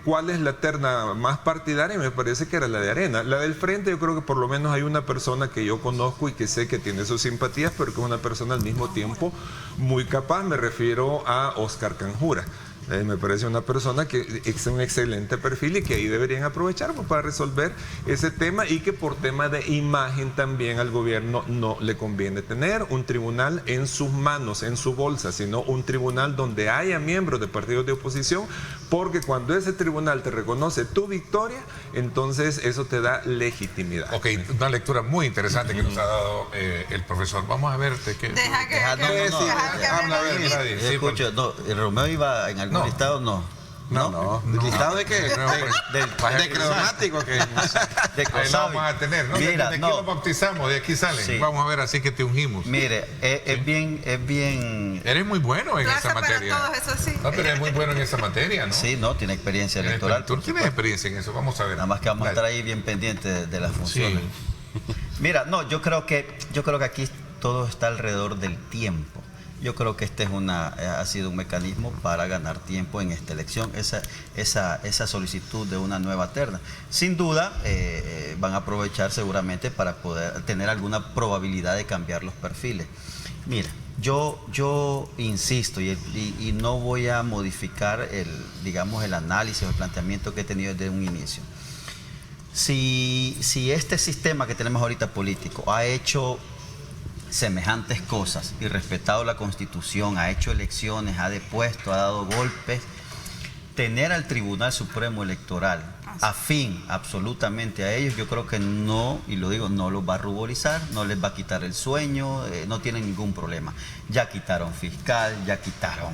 cuál es la terna más partidaria, me parece que era la de Arena. La del Frente, yo creo que por lo menos hay una persona que yo conozco y que sé que tiene sus simpatías, pero que es una persona al mismo tiempo muy capaz. Me refiero a Oscar Canjura. Me parece una persona que es un excelente perfil y que ahí deberían aprovechar para resolver ese tema, y que por tema de imagen también al gobierno no le conviene tener un tribunal en sus manos, en su bolsa, sino un tribunal donde haya miembros de partidos de oposición, porque cuando ese tribunal te reconoce tu victoria, entonces eso te da legitimidad. Ok, una lectura muy interesante que nos ha dado el profesor. Vamos a ver de qué. Escucha, el Romeo iba en algún listado, no. ¿Listado de qué? De cromático que ahí lo vamos a tener, ¿no? Mira, de aquí lo bautizamos, de aquí salen. Sí. Vamos a ver, así que te ungimos. Mire, es bien... Eres muy bueno en esa materia. Para todos, eso sí. No, pero eres muy bueno en esa materia, ¿no? Sí, no, tiene experiencia electoral. ¿Tú tienes experiencia en eso? Vamos a ver. Nada más que vamos a estar ahí bien pendientes de las funciones. Sí. Mira, no, yo creo que aquí todo está alrededor del tiempo. Yo creo que este ha sido un mecanismo para ganar tiempo en esta elección, esa solicitud de una nueva terna. Sin duda van a aprovechar seguramente para poder tener alguna probabilidad de cambiar los perfiles. Mira, yo insisto y no voy a modificar el análisis o el planteamiento que he tenido desde un inicio. Si este sistema que tenemos ahorita político ha hecho semejantes cosas y respetado la Constitución, ha hecho elecciones, ha depuesto, ha dado golpes, tener al Tribunal Supremo Electoral afín absolutamente a ellos, yo creo que no, y lo digo, no los va a ruborizar, no les va a quitar el sueño, no tienen ningún problema. Ya quitaron fiscal, ya quitaron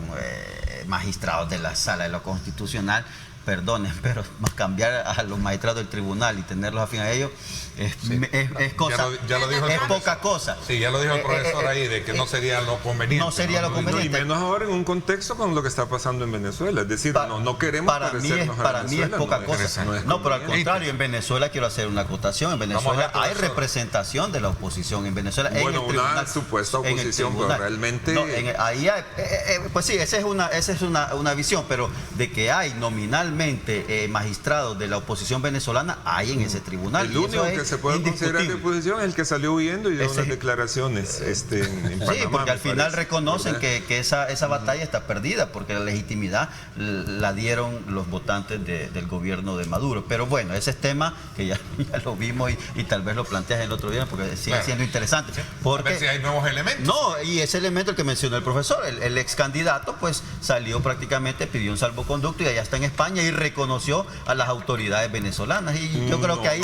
magistrados de la Sala de lo Constitucional. Perdonen, pero cambiar a los magistrados del tribunal y tenerlos afín a ellos es cosa, ya lo dijo es poca cosa. Sí, ya lo dijo el profesor ahí, de que no sería lo conveniente. No sería lo conveniente. Y menos ahora en un contexto con lo que está pasando en Venezuela. Es decir, no queremos parecernos a Venezuela. Para mí es poca cosa. No, pero al contrario, en Venezuela quiero hacer una acotación. En Venezuela hay representación de la oposición. En Venezuela, bueno, una supuesta oposición, pero realmente... No, ahí hay, pues sí, esa es una visión, pero de que hay nominalmente magistrados de la oposición venezolana, hay en ese tribunal. El único que se puede considerar de oposición es el que salió huyendo y dio unas declaraciones en Panamá. Sí, porque al final reconocen que esa batalla está perdida, porque la legitimidad la dieron los votantes del gobierno de Maduro. Pero bueno, ese es tema que ya lo vimos y tal vez lo planteas el otro día, porque sigue siendo interesante. Porque, a ver si hay nuevos elementos. No, y ese elemento el que mencionó el profesor, el ex candidato, pues salió prácticamente, pidió un salvoconducto y allá está en España y reconoció a las autoridades venezolanas. Y yo creo que ahí...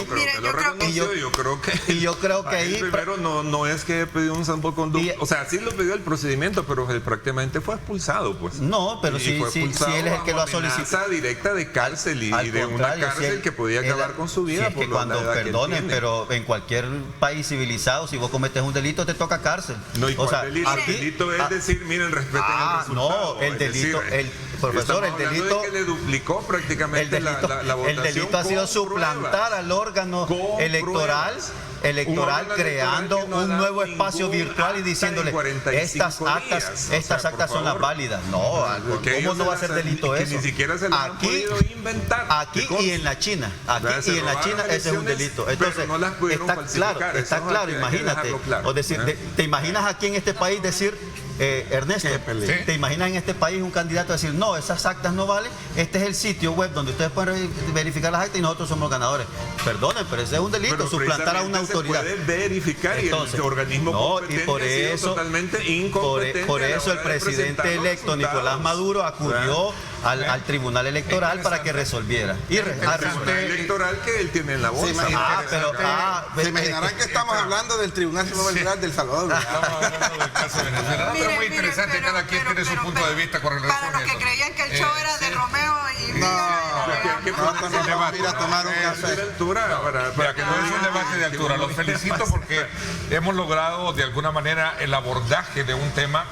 yo creo que ahí... Primero no es que pidió un salvoconducto, o sea, sí lo pidió el procedimiento, pero prácticamente fue expulsado, pues. No, pero sí él es el que lo ha solicitado. Directa de cárcel y de una cárcel que podía acabar con su vida. Si es que cuando, perdonen, pero en cualquier país civilizado, si vos cometes un delito, te toca cárcel. No, y el delito es decir, miren, respeten el resultado. No, el delito, profesor, el delito... que le duplicó prácticamente la votación. El delito ha sido suplantar al órgano electoral, creando un nuevo espacio virtual y diciéndole estas actas son las válidas. No, ¿cómo no va a ser delito eso? Ni siquiera se lo han podido inventar. Aquí y en la China. Aquí y en la China ese es un delito. Entonces, está claro, imagínate. O decir, ¿te imaginas aquí en este país decir... Ernesto, ¿te imaginas en este país un candidato a decir, no, esas actas no valen, este es el sitio web donde ustedes pueden verificar las actas y nosotros somos los ganadores? Perdonen, pero ese es un delito, suplantar a una autoridad. Se puede verificar. Entonces, y el organismo competente y por eso, totalmente incompetente. Por eso el presidente electo Nicolás Maduro acudió al Tribunal Electoral para que resolviera. Y el Tribunal Electoral que él tiene en la bolsa. Se imaginarán que estamos hablando del Tribunal Electoral del Salvador. Estamos hablando del caso venezolano. Pero muy interesante, cada quien tiene su punto de vista con relación a eso. Para los que creían que el show era de Romeo y mío. Vamos a ir a tomar un café. Para que no es un debate de altura. Los felicito porque hemos logrado de alguna manera el abordaje de un tema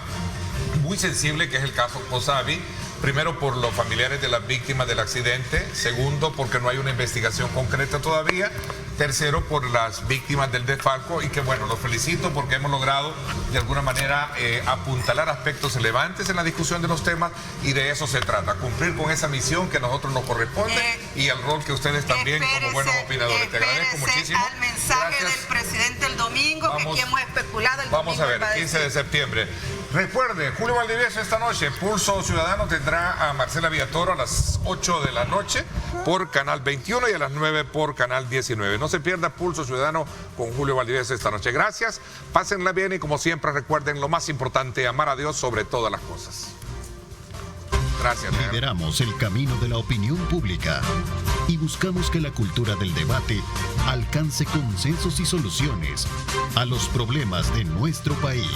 muy sensible que es el caso COSAVI. Primero, por los familiares de las víctimas del accidente. Segundo, porque no hay una investigación concreta todavía. Tercero, por las víctimas del desfalco. Y que bueno, los felicito porque hemos logrado de alguna manera apuntalar aspectos relevantes en la discusión de los temas. Y de eso se trata, cumplir con esa misión que a nosotros nos corresponde y el rol que ustedes también como buenos opinadores. Te agradezco muchísimo. mensaje del presidente el domingo, que aquí hemos especulado el domingo. Vamos a ver, 15 de septiembre. Recuerde, Julio Valdivieso esta noche, Pulso Ciudadano tendrá a Marcela Villatoro a las 8 de la noche por Canal 21 y a las 9 por Canal 19. No se pierda Pulso Ciudadano con Julio Valdivieso esta noche. Gracias, pásenla bien y como siempre recuerden lo más importante, amar a Dios sobre todas las cosas. Gracias. Lideramos el camino de la opinión pública y buscamos que la cultura del debate alcance consensos y soluciones a los problemas de nuestro país.